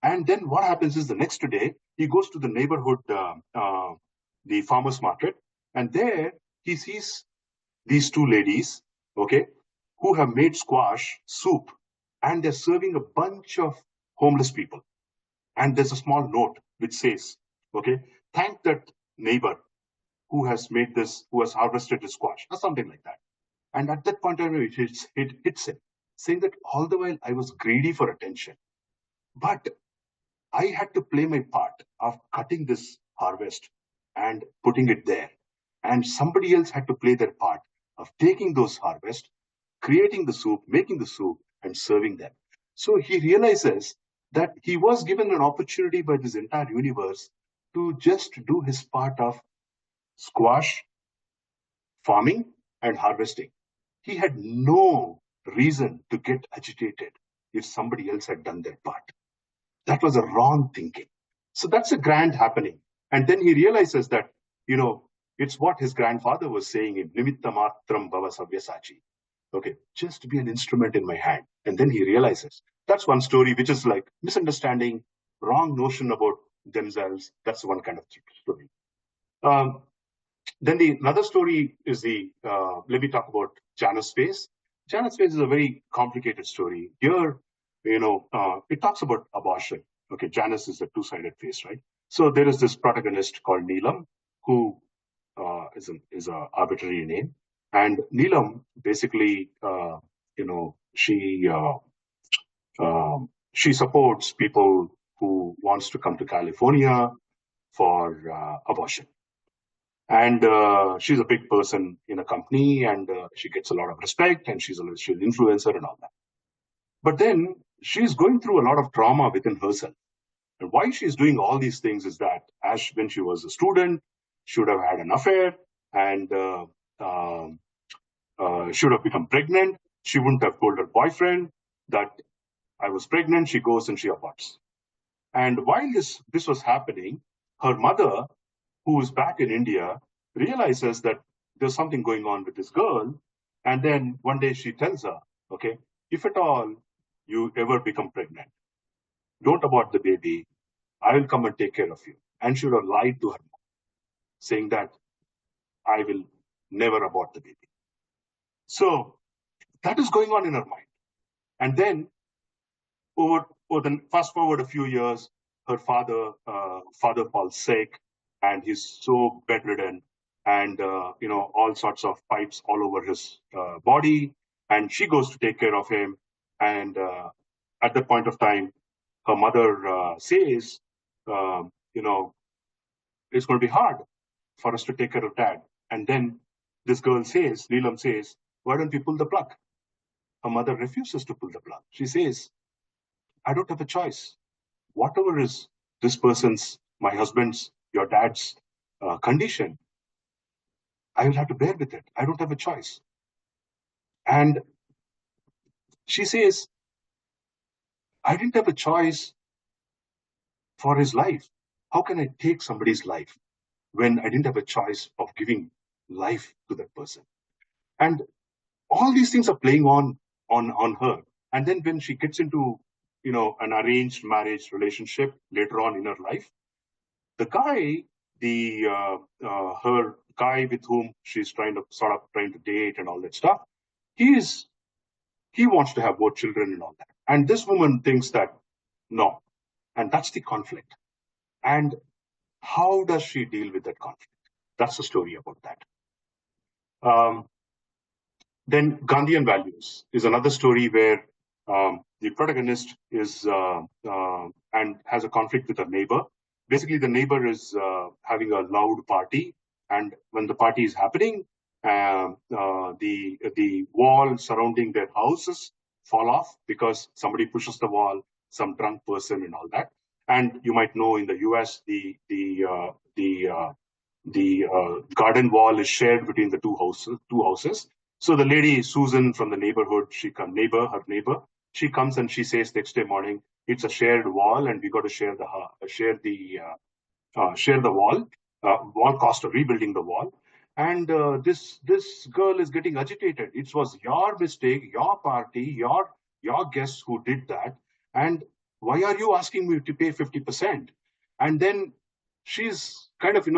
And then what happens is the next day, he goes to the neighborhood, the farmer's market, and there he sees these 2 ladies, okay, who have made squash soup, and they're serving a bunch of homeless people. And there's a small note which says, okay, thank that neighbor who has harvested the squash, or something like that. And at that point, it hits him, saying that all the while I was greedy for attention, but I had to play my part of cutting this harvest and putting it there. And somebody else had to play their part of taking those harvests, creating the soup, making the soup, and serving them. So he realizes that he was given an opportunity by this entire universe to just do his part of squash, farming, and harvesting. He had no reason to get agitated if somebody else had done their part. That was a wrong thinking. So that's a grand happening. And then he realizes that, it's what his grandfather was saying in Nimitta Matram Bhava Savyasachi. Okay, just be an instrument in my hand. And then he realizes that's one story, which is like misunderstanding, wrong notion about themselves. That's one kind of story. Then another story is let me talk about Janus Space. Janus Space is a very complicated story. Here, it talks about abortion. Okay, Janus is a two-sided face, right? So there is this protagonist called Neelam, who is a arbitrary name. And Neelam basically, she supports people who wants to come to California for abortion. And she's a big person in a company, and she gets a lot of respect, and she's an influencer and all that. But then she's going through a lot of trauma within herself. And why she's doing all these things is that when she was a student, she would have had an affair and she would have become pregnant. She wouldn't have told her boyfriend that I was pregnant. She goes and she aborts. And while this was happening, her mother, who is back in India, realizes that there's something going on with this girl. And then one day she tells her, okay, if at all you ever become pregnant, don't abort the baby. I will come and take care of you. And she would have lied to her mom, saying that I will never abort the baby. So that is going on in her mind. And then fast forward a few years, her father falls sick, and he's so bedridden, and all sorts of pipes all over his body, and she goes to take care of him. And at that point of time, her mother says, it's going to be hard for us to take care of dad. And then this girl says, Neelam says, why don't we pull the plug? Her mother refuses to pull the plug. She says, I don't have a choice. Whatever is this person's, my husband's, your dad's condition, I will have to bear with it. I don't have a choice. And she says, I didn't have a choice for his life. How can I take somebody's life when I didn't have a choice of giving life to that person? And all these things are playing on her. And then when she gets into, an arranged marriage relationship later on in her life, the guy, her guy with whom she's trying to date and all that stuff, he wants to have more children and all that. And this woman thinks that no, and that's the conflict. And how does she deal with that conflict? That's the story about that. Then Gandhian values is another story where the protagonist is and has a conflict with a neighbor. Basically, the neighbor is having a loud party, and when the party is happening, the wall surrounding their houses fall off because somebody pushes the wall, some drunk person, and all that. And you might know in the U.S. the garden wall is shared between the two houses. So the lady Susan from the neighborhood, her neighbor, she comes and she says next day morning, it's a shared wall, and we got to share the wall. Wall cost of rebuilding the wall. And this girl is getting agitated. It was your mistake, your party, your guests who did that. And why are you asking me to pay 50%? And then she's kind of,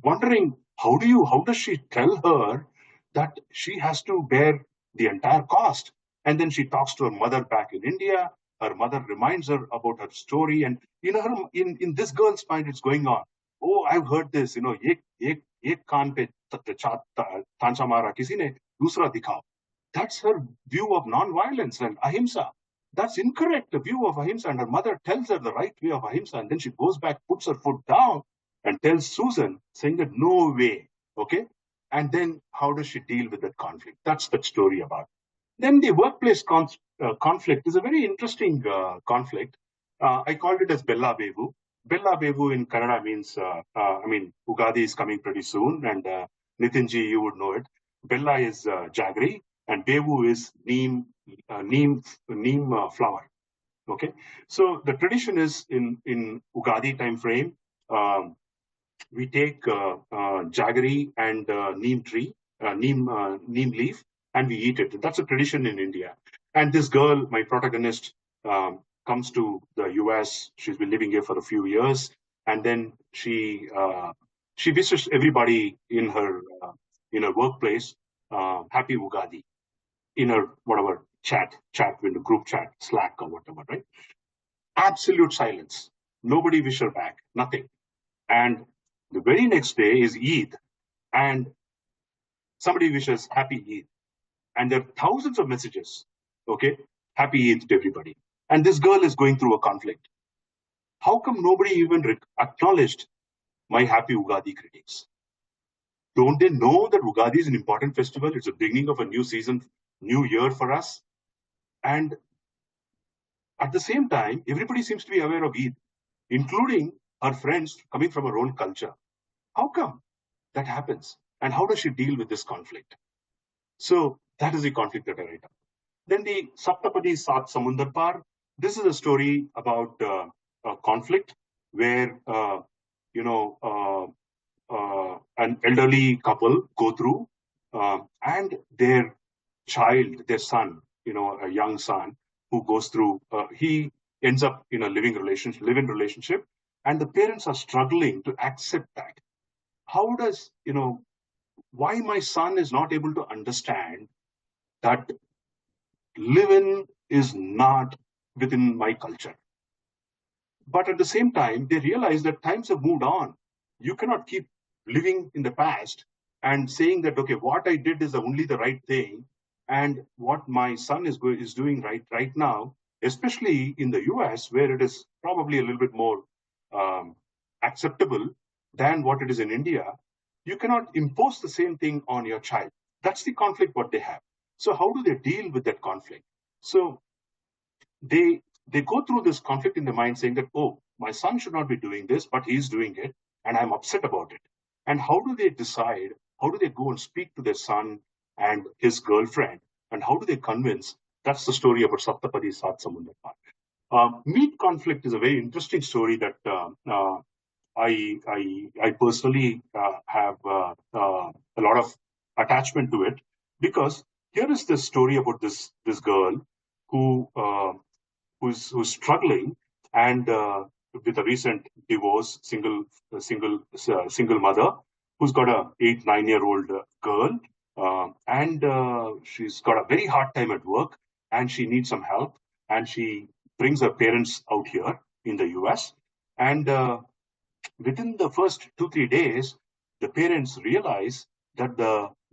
wondering, how does she tell her that she has to bear the entire cost? And then she talks to her mother back in India. Her mother reminds her about her story. And in this girl's mind, it's going on. Oh, I've heard this, ek kaan pe tancha mara, kisi ne dusra dikhao. That's her view of non-violence and ahimsa. That's incorrect, the view of ahimsa. And her mother tells her the right way of ahimsa. And then she goes back, puts her foot down, and tells Susan, saying that no way, okay? And then how does she deal with that conflict? That's that story about. Then the workplace conflict is a very interesting conflict. I called it as Bella Bevu. Bella Bevu in Kannada means, Ugadi is coming pretty soon, and Nitinji, you would know it. Bella is jaggery, and Bevu is neem flower. Okay, so the tradition is in Ugadi time frame. We take jaggery and neem leaf, and we eat it. That's a tradition in India. And this girl, my protagonist, comes to the US. She's been living here for a few years, and then she wishes everybody in her workplace happy Ugadi in her whatever chat window, group chat, Slack or whatever, right? Absolute silence. Nobody wish her back. Nothing. And the very next day is Eid, and somebody wishes happy Eid. And there are thousands of messages, okay, happy Eid to everybody. And this girl is going through a conflict. How come nobody even acknowledged my happy Ugadi greetings? Don't they know that Ugadi is an important festival? It's the beginning of a new season, new year for us. And at the same time, everybody seems to be aware of Eid, including her friends coming from her own culture. How come that happens? And how does she deal with this conflict? So that is the conflict that I write up. Then the Saptapadi Sat Samundar Par. This is a story about a conflict where an elderly couple go through, and their child, their son, a young son who goes through. He ends up in a live-in relationship, and the parents are struggling to accept that. How does why my son is not able to understand that live-in is not within my culture. But at the same time, they realize that times have moved on. You cannot keep living in the past and saying that, okay, what I did is only the right thing, and what my son is doing right now, especially in the US, where it is probably a little bit more acceptable than what it is in India. You cannot impose the same thing on your child. That's the conflict what they have. So how do they deal with that conflict? So they go through this conflict in their mind, saying that, oh, my son should not be doing this, but he's doing it, and I'm upset about it. And how do they decide? How do they go and speak to their son and his girlfriend? And how do they convince? That's the story about Saptapadi Sat Samundar Par. Meat conflict is a very interesting story that I personally have a lot of attachment to it, because here is this story about this girl who who's struggling, and with a recent divorce, single mother who's got a 8-9 year old girl, and she's got a very hard time at work, and she needs some help, and she brings her parents out here in the US, and within the first 2-3 days, the parents realize that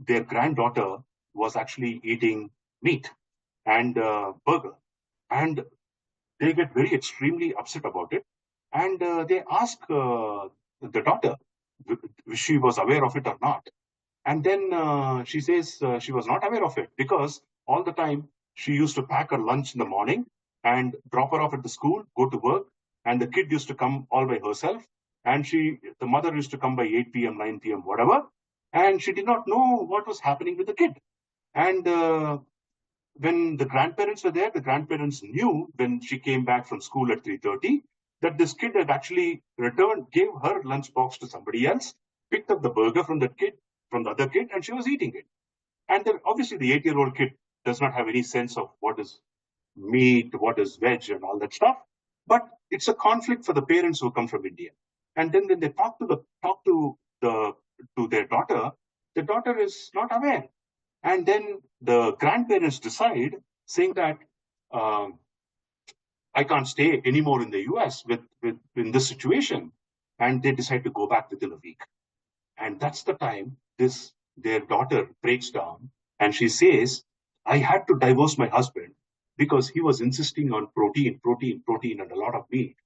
their granddaughter was actually eating meat and burger, and they get very extremely upset about it, and they ask the daughter if she was aware of it or not. And then she says she was not aware of it, because all the time she used to pack her lunch in the morning and drop her off at the school, go to work, and the kid used to come all by herself, and the mother used to come by 8 p.m., 9 p.m., whatever, and she did not know what was happening with the kid. And when the grandparents were there, the grandparents knew when she came back from school at 3:30 that this kid had actually returned, gave her lunchbox to somebody else, picked up the burger from the other kid, and she was eating it. And then obviously the 8-year-old kid does not have any sense of what is meat, what is veg, and all that stuff. But it's a conflict for the parents who come from India. And then when they talk to their daughter, the daughter is not aware. And then the grandparents decide, saying that I can't stay anymore in the US with in this situation, and they decide to go back within a week. And that's the time their daughter breaks down, and she says, I had to divorce my husband because he was insisting on protein, and a lot of meat,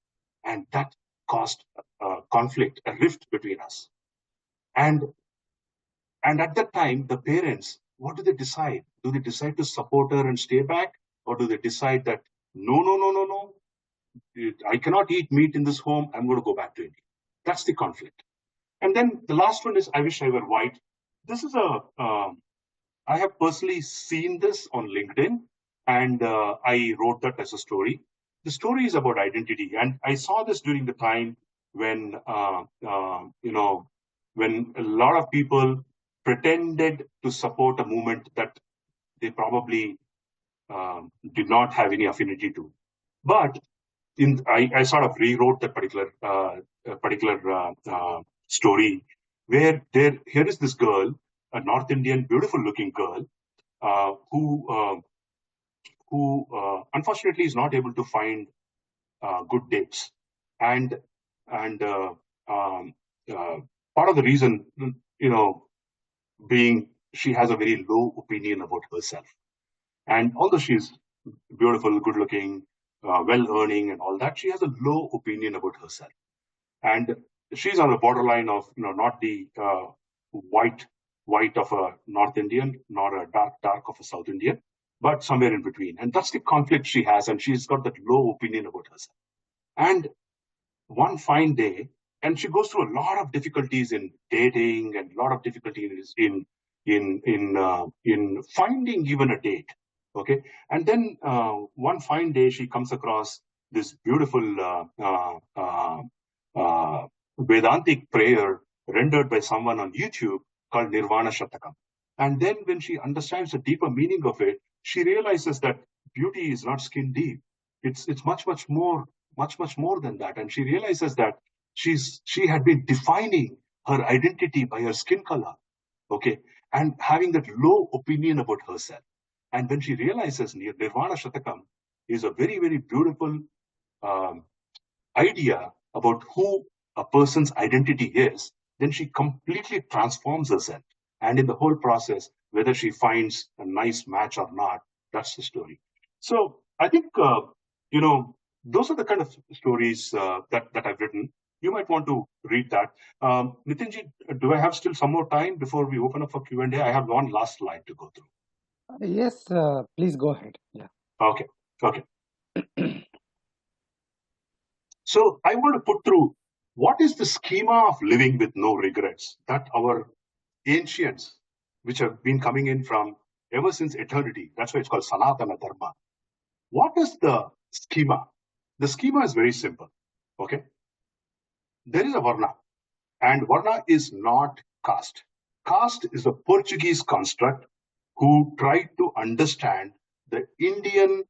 and that caused a conflict, a rift between us. And at that time, the parents, what do they decide? Do they decide to support her and stay back? Or do they decide that, no, I cannot eat meat in this home. I'm going to go back to India. That's the conflict. And then the last one is, I wish I were white. This is I have personally seen this on LinkedIn, and I wrote that as a story. The story is about identity, and I saw this during the time when when a lot of people pretended to support a movement that they probably did not have any affinity to. But I sort of rewrote that particular story, where here is this girl, a North Indian, beautiful-looking girl, who unfortunately is not able to find good dates, and part of the reason, being she has a very low opinion about herself. And although she's beautiful, good looking, well earning, and all that, she has a low opinion about herself. And she's on the borderline of, not the white of a North Indian, nor a dark of a South Indian, but somewhere in between. And that's the conflict she has. And she's got that low opinion about herself. And one fine day, and she goes through a lot of difficulties in dating, and a lot of difficulties in finding even a date. Okay, and then one fine day she comes across this beautiful Vedantic prayer rendered by someone on YouTube called Nirvana Shatakam. And then when she understands the deeper meaning of it, she realizes that beauty is not skin deep. It's much more than that. And she realizes that she had been defining her identity by her skin color, okay, and having that low opinion about herself. And when she realizes Nirvana Shatakam is a very, very beautiful idea about who a person's identity is, then she completely transforms herself. And in the whole process, whether she finds a nice match or not, that's the story. So I think, those are the kind of stories that I've written. You might want to read that. Nitinji, do I have still some more time before we open up for Q&A? I have one last slide to go through. Yes, please go ahead. Yeah. Okay. So I want to put through, what is the schema of living with no regrets that our ancients, which have been coming in from ever since eternity, that's why it's called Sanatana Dharma. What is the schema? The schema is very simple. Okay. There is a Varna, and Varna is not caste. Caste is a Portuguese construct who tried to understand the Indian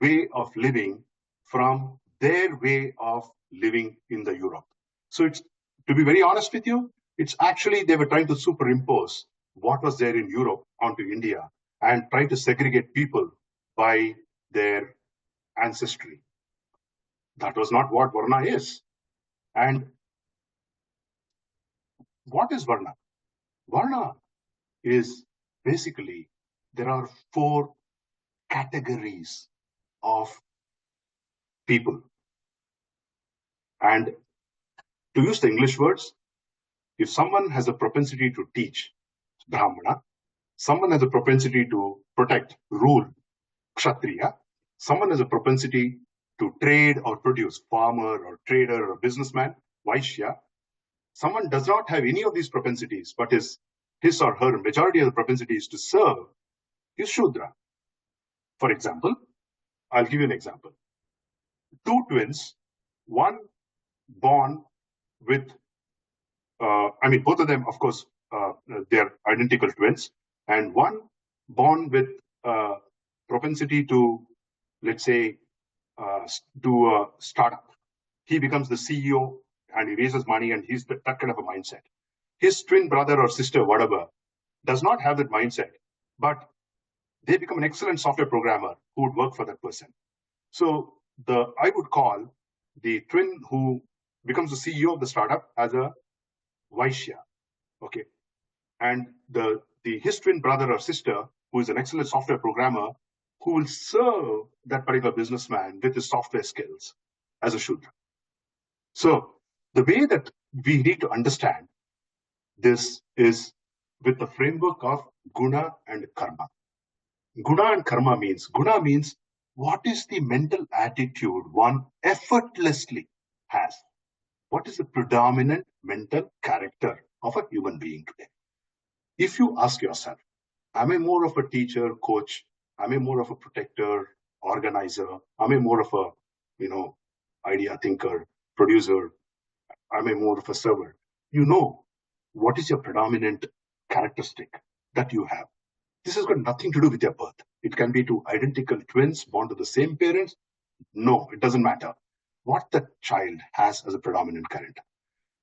way of living from their way of living in the Europe. So it's, to be very honest with you, it's actually they were trying to superimpose what was there in Europe onto India and try to segregate people by their ancestry. That was not what Varna is. And what is Varna? Varna is basically, there are 4 categories of people. And to use the English words, if someone has a propensity to teach, Brahmana, someone has a propensity to protect, rule, Kshatriya, someone has a propensity to trade or produce, farmer or trader or businessman, Vaishya, someone does not have any of these propensities, but his or her majority of the propensities to serve is Shudra. For example, I'll give you an example. 2 twins, one born with, both of them, of course, they're identical twins, and one born with propensity to, let's say, do a startup. He becomes the CEO and he raises money, and he's that kind of a mindset. His twin brother or sister, whatever, does not have that mindset, but they become an excellent software programmer who would work for that person. So I would call the twin who becomes the CEO of the startup as a Vaishya, okay, and his twin brother or sister who is an excellent software programmer who will serve that particular businessman with his software skills as a Shudra. So the way that we need to understand this is with the framework of guna and karma. Guna and karma means what is the mental attitude one effortlessly has? What is the predominant mental character of a human being today? If you ask yourself, am I more of a teacher, coach? Am I more of a protector, organizer? Am I more of a, idea thinker, producer? Am I more of a server? You know what is your predominant characteristic that you have. This has got nothing to do with your birth. It can be two identical twins born to the same parents. No, it doesn't matter what the child has as a predominant character.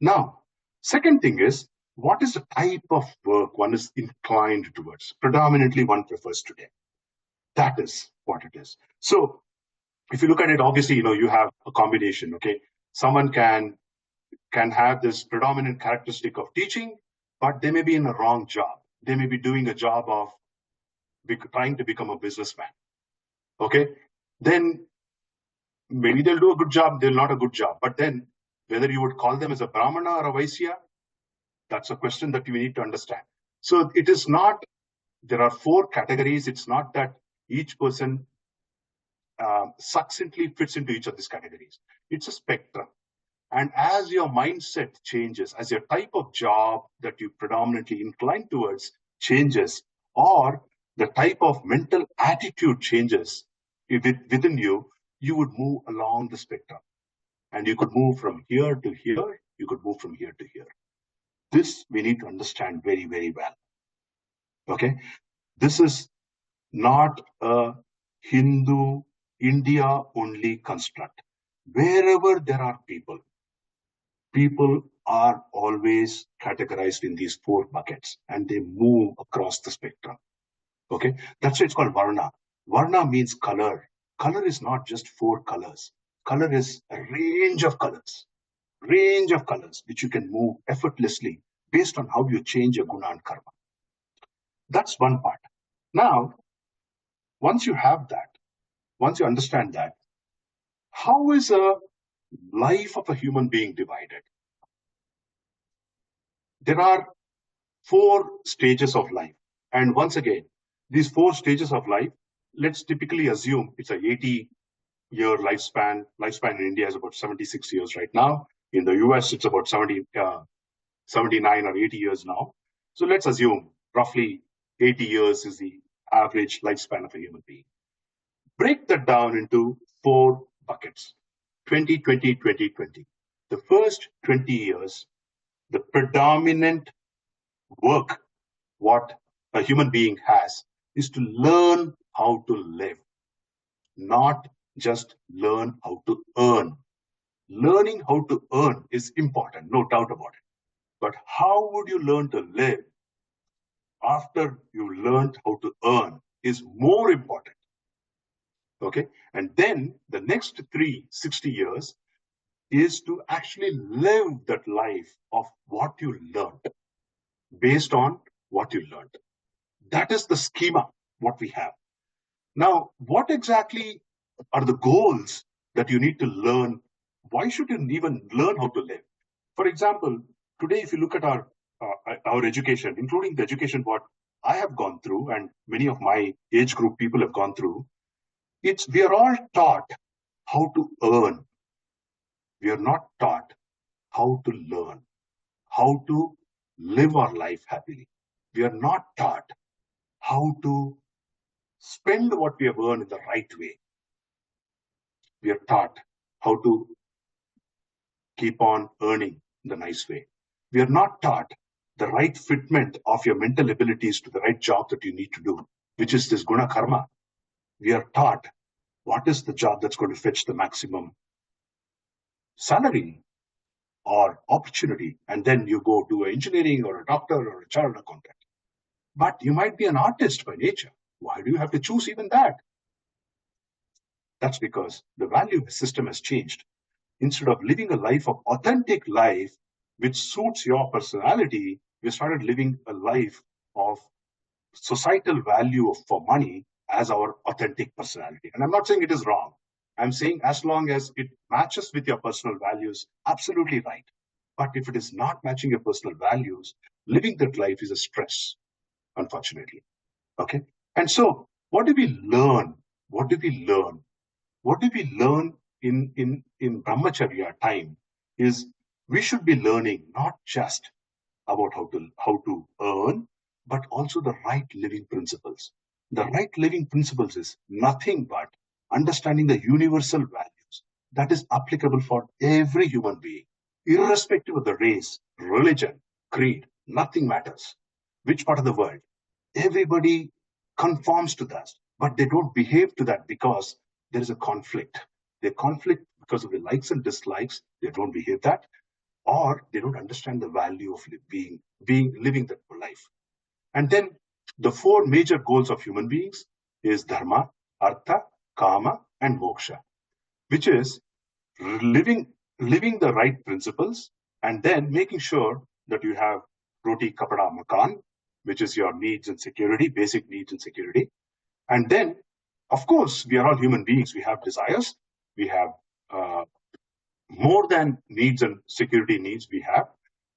Now, second thing is, what is the type of work one is inclined towards? Predominantly, one prefers today. That is what it is. So, if you look at it, obviously, you have a combination. Okay, someone can have this predominant characteristic of teaching, but they may be in a wrong job. They may be doing a job of trying to become a businessman. Okay, then maybe they'll do a good job, they'll not a good job. But then whether you would call them as a Brahmana or a Vaisya, that's a question that you need to understand. So it is not, there are four categories. It's not that each person succinctly fits into each of these categories. It's a spectrum. And as your mindset changes, as your type of job that you predominantly incline towards changes, or the type of mental attitude changes within you, you would move along the spectrum. And you could move from here to here, you could move from here to here. This we need to understand very, very well. Okay? This is not a Hindu, India only construct. Wherever there are people are always categorized in these four buckets and they move across the spectrum. Okay? That's why it's called Varna. Varna means color. Color is not just four colors. Color is a range of colors which you can move effortlessly based on how you change your guna and karma. That's one part. Now, once you have that, once you understand that, how is a life of a human being divided? There are four stages of life. And once again, these four stages of life, let's typically assume it's a 80-year lifespan. Lifespan in India is about 76 years right now. In the US, it's about 79 or 80 years now. So let's assume roughly 80 years is the average lifespan of a human being. Break that down into four buckets. 2020, 2020. The first 20 years, the predominant work what a human being has is to learn how to live, not just learn how to earn. Learning how to earn is important, no doubt about it. But how would you learn to live after you learned how to earn is more important. Okay. And then the next 360 years is to actually live that life of what you learned based on what you learned. That is the schema, what we have. Now, what exactly are the goals that you need to learn? Why should you even learn how to live? For example, today, if you look at our education, including the education what I have gone through and many of my age group people have gone through, we are all taught how to earn. We are not taught how to learn, how to live our life happily. We are not taught how to spend what we have earned in the right way. We are taught how to keep on earning in the nice way. We are not taught the right fitment of your mental abilities to the right job that you need to do, which is this guna karma. We are taught what is the job that's going to fetch the maximum salary or opportunity, and then you go to an engineering or a doctor or a chartered accountant. But you might be an artist by nature. Why do you have to choose even that? That's because the value system has changed. Instead of living a life of authentic life, which suits your personality, we started living a life of societal value for money as our authentic personality. And I'm not saying it is wrong. I'm saying as long as it matches with your personal values, absolutely right. But if it is not matching your personal values, living that life is a stress, unfortunately. Okay. And so what do we learn what do we learn? What do we learn in brahmacharya time is we should be learning not just about how to earn, but also the right living principles. The right living principles is nothing but understanding the universal values that is applicable for every human being, irrespective of the race, religion, creed. Nothing matters. Which part of the world? Everybody conforms to that, but they don't behave to that because there is a conflict. They conflict because of the likes and dislikes. They don't behave that, or they don't understand the value of living that life. And then the four major goals of human beings is dharma, artha, kama, and moksha, which is living the right principles and then making sure that you have roti, kapada, makan, which is your needs and security, basic needs and security. And then, of course, we are all human beings. We have desires. We have uh, more than needs and security needs we have.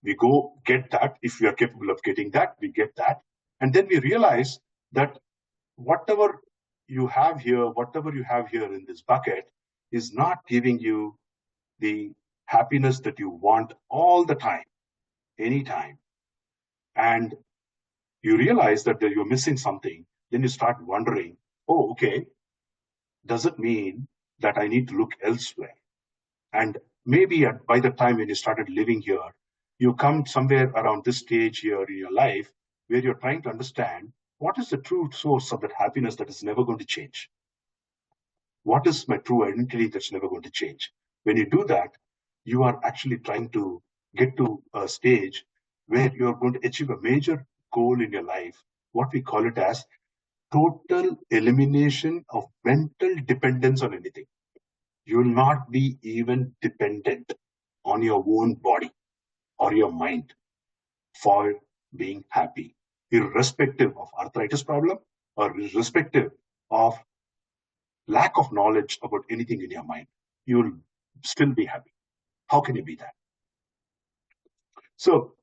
We go get that. If we are capable of getting that, we get that. And then we realize that whatever whatever you have here in this bucket is not giving you the happiness that you want all the time, anytime. And you realize that you're missing something. Then you start wondering, oh, okay, does it mean that I need to look elsewhere? And maybe by the time when you started living here, you come somewhere around this stage here in your life where you're trying to understand what is the true source of that happiness that is never going to change. What is my true identity that's never going to change? When you do that, you are actually trying to get to a stage where you're going to achieve a major goal in your life, what we call it as total elimination of mental dependence on anything. You will not be even dependent on your own body or your mind for being happy, irrespective of arthritis problem or irrespective of lack of knowledge about anything in your mind. You will still be happy. How can you be that? So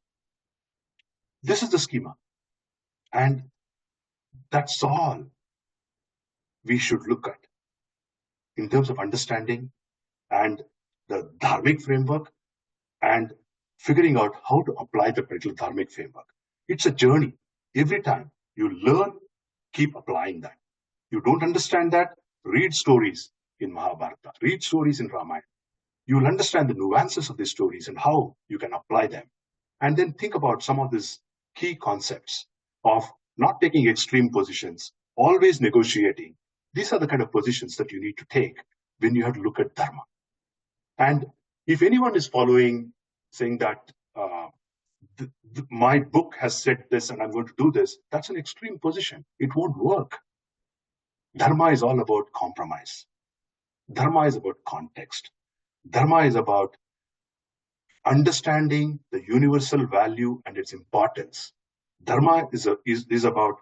this is the schema. And that's all we should look at in terms of understanding and the dharmic framework and figuring out how to apply the particular dharmic framework. It's a journey. Every time you learn, keep applying that. You don't understand that, read stories in Mahabharata, read stories in Ramayana. You'll understand the nuances of these stories and how you can apply them. And then think about some of these key concepts of not taking extreme positions, always negotiating. These are the kind of positions that you need to take when you have to look at Dharma. And if anyone is following, saying that my book has said this and I'm going to do this, that's an extreme position. It won't work. Dharma is all about compromise. Dharma is about context. Dharma is about understanding the universal value and its importance. Dharma is about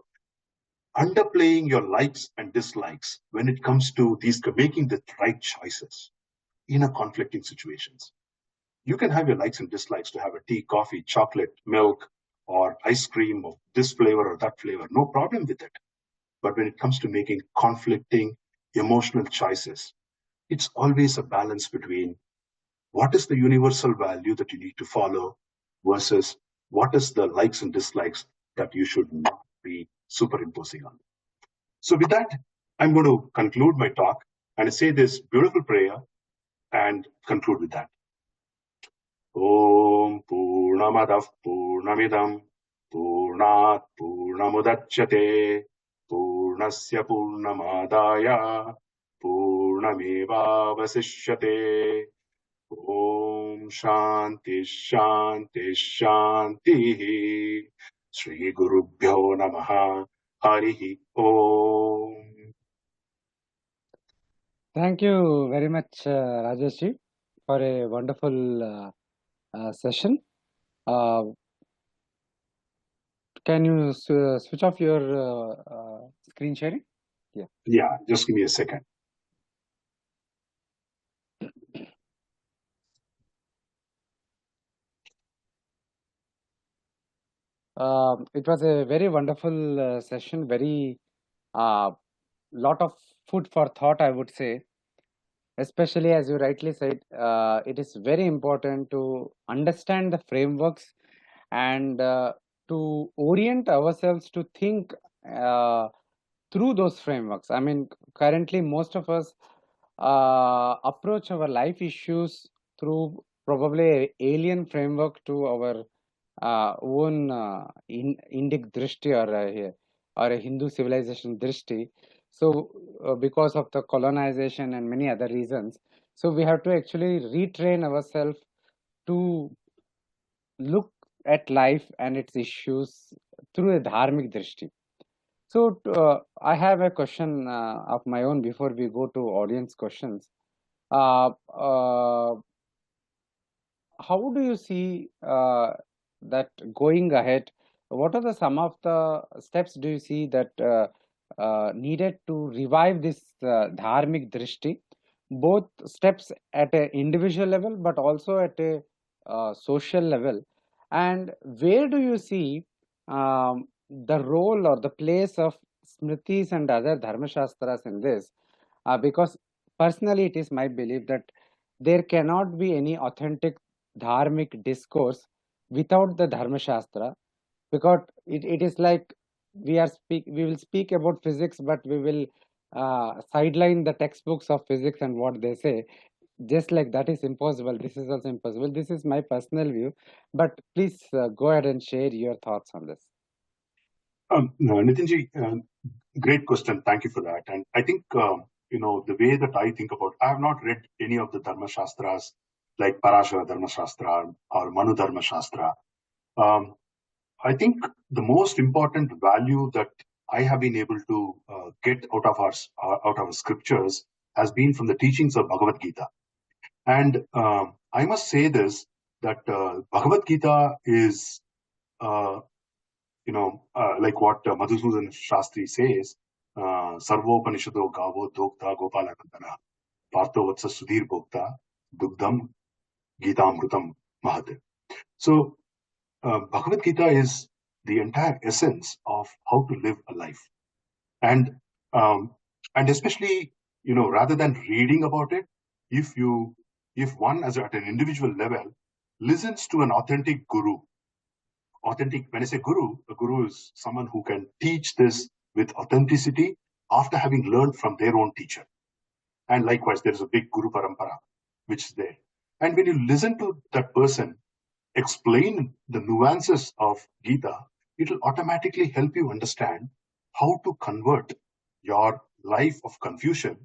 underplaying your likes and dislikes when it comes to these making the right choices in a conflicting situations. You can have your likes and dislikes to have a tea, coffee, chocolate, milk, or ice cream of this flavor or that flavor. No problem with it. But when it comes to making conflicting emotional choices, it's always a balance between what is the universal value that you need to follow versus what is the likes and dislikes that you should not be superimposing on. So with that, I'm going to conclude my talk and say this beautiful prayer and conclude with that. Om Purnamadav Purnamidam Purnat Purnamudachyate Purnasya Purnamadaya Purnamevavasishyate Om Shanti Shanti Shanti Sri Gurubhyo Namaha Harihi Om. Thank you very much, Rajesh ji, for a wonderful session. Can you switch off your screen sharing? Yeah, just give me a second. It was a very wonderful session, very lot of food for thought, I would say. Especially as you rightly said, it is very important to understand the frameworks and to orient ourselves to think uh, through those frameworks. I mean, currently, most of us approach our life issues through probably a alien framework to our own Indic drishti or a Hindu civilization drishti. So, because of the colonization and many other reasons, so we have to actually retrain ourselves to look at life and its issues through a dharmic drishti. So, I have a question of my own before we go to audience questions. Uh, uh, how do you see that going ahead? What are the some of the steps do you see that needed to revive this dharmic drishti? Both steps at an individual level, but also at a social level. And where do you see the role or the place of smritis and other dharma shastras in this? Because personally, it is my belief that there cannot be any authentic dharmic discourse without the dharma shastra, because it is like we will speak about physics, but we will sideline the textbooks of physics and what they say. Just like that is impossible, this is also impossible. This is my personal view, but please go ahead and share your thoughts on this. No, Nitinji, great question. Thank you for that. And I think, the way that I think about, I have not read any of the Dharma Shastras like Parashara Dharma Shastra or Manu Dharma Shastra. I think the most important value that I have been able to get out of our scriptures has been from the teachings of Bhagavad Gita. And I must say this, that Bhagavad Gita is, like what Madhusudan Shastri says, Sarvopanishado Gavo Dokta Gopalakantana Partho Vatsa Sudhir Bhokta Dugdham Gitamrutam Mahat. So Bhagavad Gita is the entire essence of how to live a life. And especially, rather than reading about it, if one as at an individual level listens to an authentic guru, when I say guru, a guru is someone who can teach this with authenticity after having learned from their own teacher. And likewise, there is a big guru parampara, which is there. And when you listen to that person explain the nuances of Gita, it will automatically help you understand how to convert your life of confusion,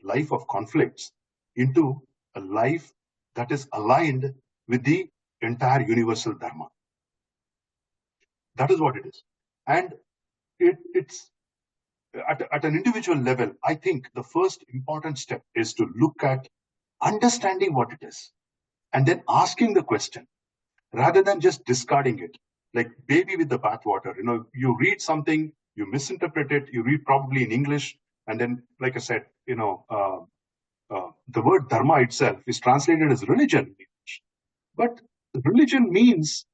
life of conflicts, into a life that is aligned with the entire universal Dharma. That is what it is. And it's at an individual level, I think the first important step is to look at understanding what it is and then asking the question rather than just discarding it. Like baby with the bathwater, you read something, you misinterpret it, you read probably in English, and then, like I said, the word dharma itself is translated as religion. But religion means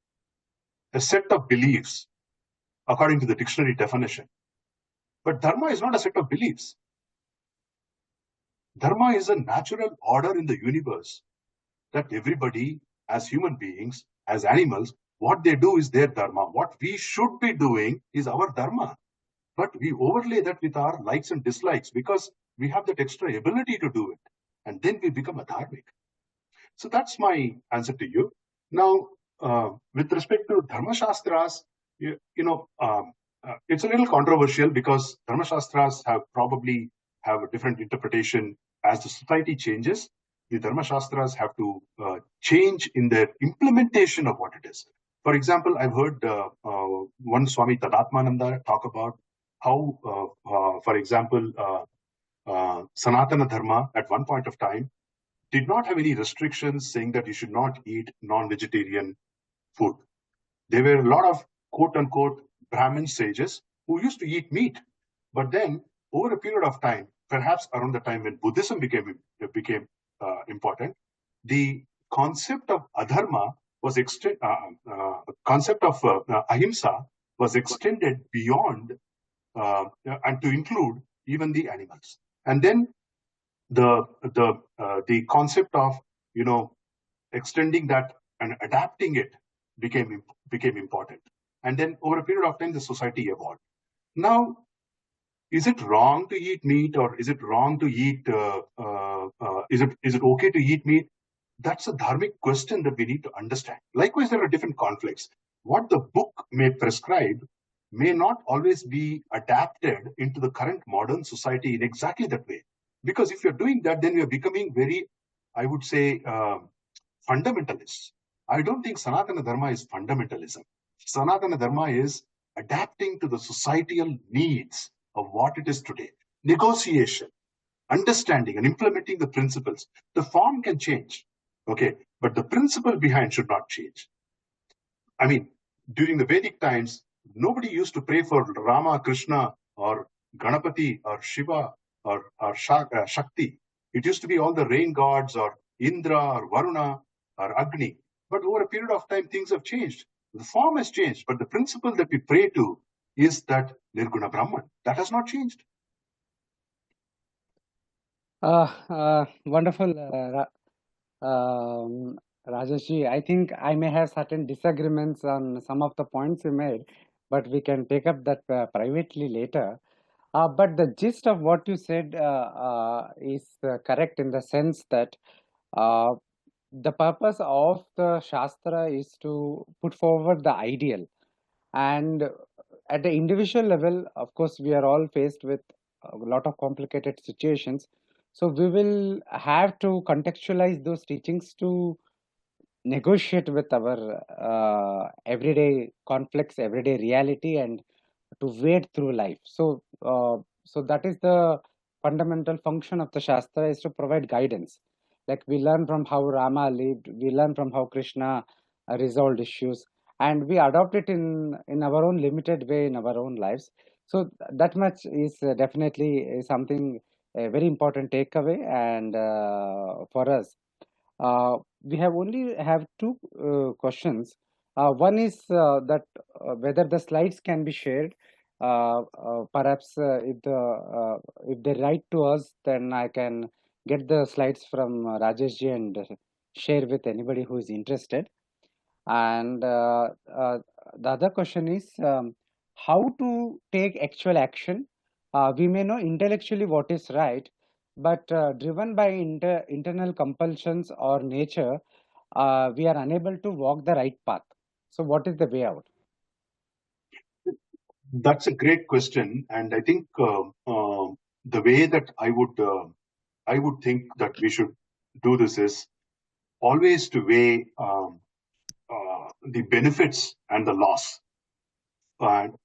a set of beliefs according to the dictionary definition. But dharma is not a set of beliefs. Dharma is a natural order in the universe that everybody, as human beings, as animals, what they do is their dharma. What we should be doing is our dharma. But we overlay that with our likes and dislikes because we have that extra ability to do it. And then we become a dharmic. So that's my answer to you. Now, with respect to Dharma Shastras, it's a little controversial because Dharma Shastras probably have a different interpretation as the society changes. The Dharma Shastras have to change in their implementation of what it is. For example, I've heard one Swami Tadatmananda talk about how, for example, Sanatana Dharma at one point of time did not have any restrictions saying that you should not eat non-vegetarian food. There were a lot of quote-unquote Brahmin sages who used to eat meat. But then, over a period of time, perhaps around the time when Buddhism became important, the concept of adharma was concept of ahimsa was extended beyond and to include even the animals. And then the concept of, extending that and adapting it became important. And then over a period of time, the society evolved. Now, is it wrong to eat meat, or is it wrong to eat? Is it okay to eat meat? That's a dharmic question that we need to understand. Likewise, there are different conflicts. What the book may prescribe may not always be adapted into the current modern society in exactly that way. Because if you're doing that, then you're becoming very, I would say, fundamentalists. I don't think Sanatana Dharma is fundamentalism. Sanatana Dharma is adapting to the societal needs of what it is today. Negotiation, understanding, and implementing the principles. The form can change, okay, but the principle behind should not change. I mean, during the Vedic times, nobody used to pray for Rama, Krishna, or Ganapati, or Shiva, or Shakti. It used to be all the rain gods, or Indra, or Varuna, or Agni. But over a period of time, things have changed. The form has changed, but the principle that we pray to is that Nirguna Brahman. That has not changed. Wonderful, Rajesh. I think I may have certain disagreements on some of the points you made, but we can take up that privately later. But the gist of what you said is correct in the sense that uh, the purpose of the Shastra is to put forward the ideal. And at the individual level, of course, we are all faced with a lot of complicated situations. So we will have to contextualize those teachings to negotiate with our everyday conflicts, everyday reality, and to wade through life. So that is the fundamental function of the Shastra, is to provide guidance. Like we learn from how Rama lived, we learn from how Krishna resolved issues, and we adopt it in our own limited way in our own lives. So that much is definitely something a very important takeaway, and for us. We have only have two questions. One is that whether the slides can be shared. Perhaps if they write to us, then I can get the slides from Rajesh ji and share with anybody who is interested. And the other question is how to take actual action. We may know intellectually what is right, but driven by internal compulsions or nature, we are unable to walk the right path. So, what is the way out? That's a great question, and I think the way that I would think that we should do this is always to weigh the benefits and the loss.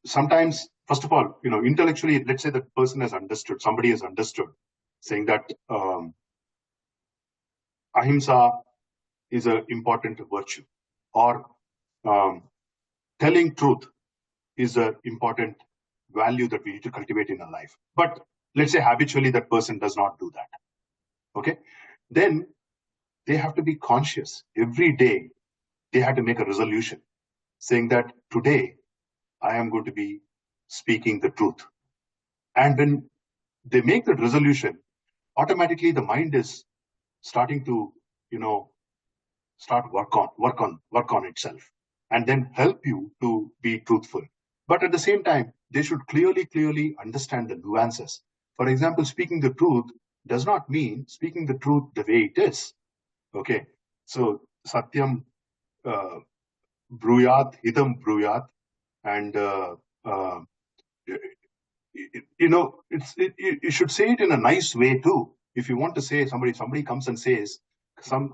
Sometimes, first of all, intellectually, let's say that person has understood, somebody has understood, saying that ahimsa is an important virtue, or um, telling truth is an important value that we need to cultivate in our life. But let's say habitually that person does not do that. Okay, then they have to be conscious every day. They have to make a resolution saying that today I am going to be speaking the truth. And when they make that resolution, automatically the mind is starting to, start work on itself, and then help you to be truthful. But at the same time, they should clearly understand the nuances. For example, speaking the truth does not mean speaking the truth the way it is. Okay, so satyam uh, bruyat, idam bruyat, and you should say it in a nice way too. If you want to say, somebody comes and says,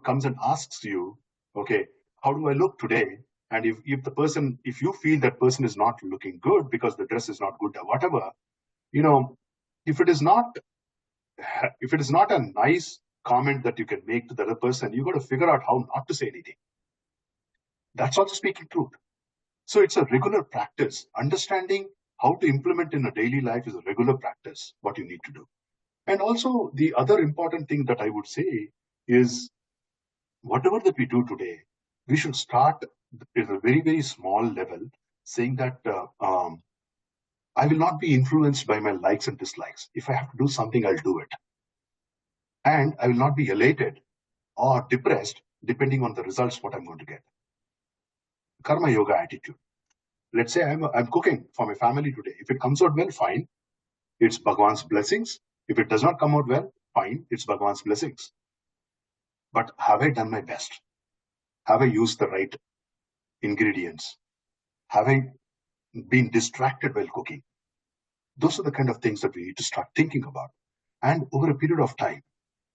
comes and asks you, okay, how do I look today? And if you feel that person is not looking good because the dress is not good or whatever, you know, if it is not a nice comment that you can make to the other person, you got to figure out how not to say anything. That's also speaking truth. So it's a regular practice. Understanding how to implement in a daily life is a regular practice, what you need to do. And also, the other important thing that I would say is whatever that we do today, we should start at a very, very small level, saying that I will not be influenced by my likes and dislikes. If I have to do something, I'll do it. And I will not be elated or depressed depending on the results what I'm going to get. Karma yoga attitude. Let's say I'm cooking for my family today. If it comes out well, fine. It's Bhagwan's blessings. If it does not come out well, fine. It's Bhagwan's blessings. But have I done my best? Have I used the right ingredients? Have I been distracted while cooking? Those are the kind of things that we need to start thinking about. And over a period of time,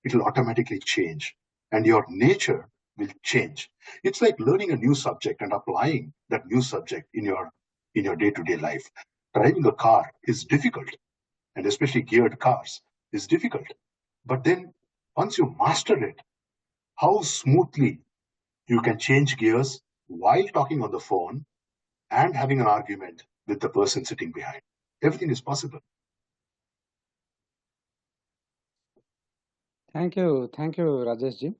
it will automatically change and your nature will change. It's like learning a new subject and applying that new subject in your day-to-day life. Driving a car is difficult, and especially geared cars is difficult. But then once you master it, how smoothly you can change gears while talking on the phone and having an argument with the person sitting behind. Everything is possible. Thank you, Rajesh ji.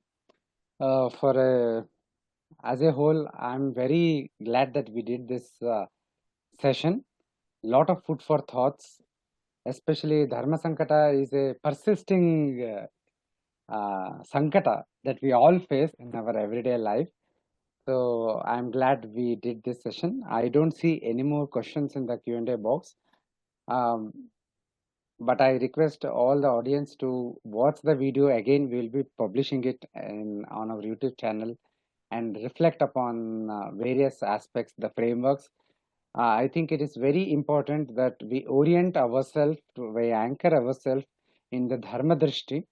As a whole, I'm very glad that we did this session. Lot of food for thoughts, especially Dharma Sankata is a persisting Sankata that we all face in our everyday life. So I'm glad we did this session. I don't see any more questions in the Q&A box. But I request all the audience to watch the video again. We'll be publishing it on our YouTube channel and reflect upon various aspects, the frameworks. I think it is very important that we orient ourselves, we anchor ourselves in the Dharma Drishti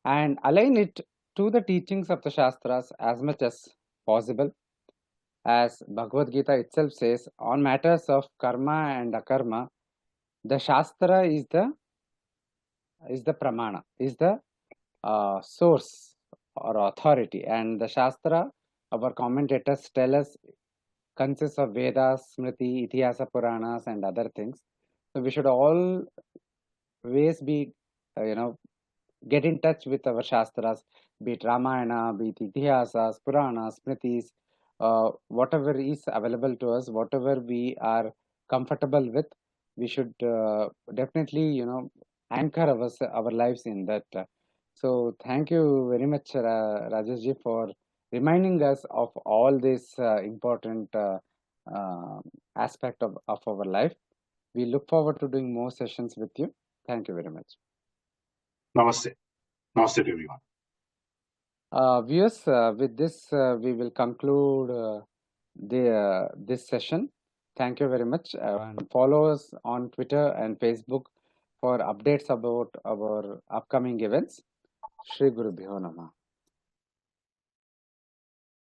and align it to the teachings of the Shastras as much as possible. As Bhagavad Gita itself says, on matters of karma and akarma, the Shastra is the pramana, is the source or authority, and the Shastra, our commentators tell us, consists of Vedas, Smriti, Itihasa, Puranas, and other things. So we should always be, get in touch with our Shastras, be it Ramayana, be it Itihasas, Puranas, Smritis, whatever is available to us, whatever we are comfortable with, we should definitely, anchor our lives in that. So thank you very much, Rajesh ji, for reminding us of all this important uh, aspect of our life. We look forward to doing more sessions with you. Thank you very much. Namaste. Namaste to everyone. Viewers, with this, we will conclude this session. Thank you very much. And follow us on Twitter and Facebook for updates about our upcoming events. Shri Guru Bhyo Namah.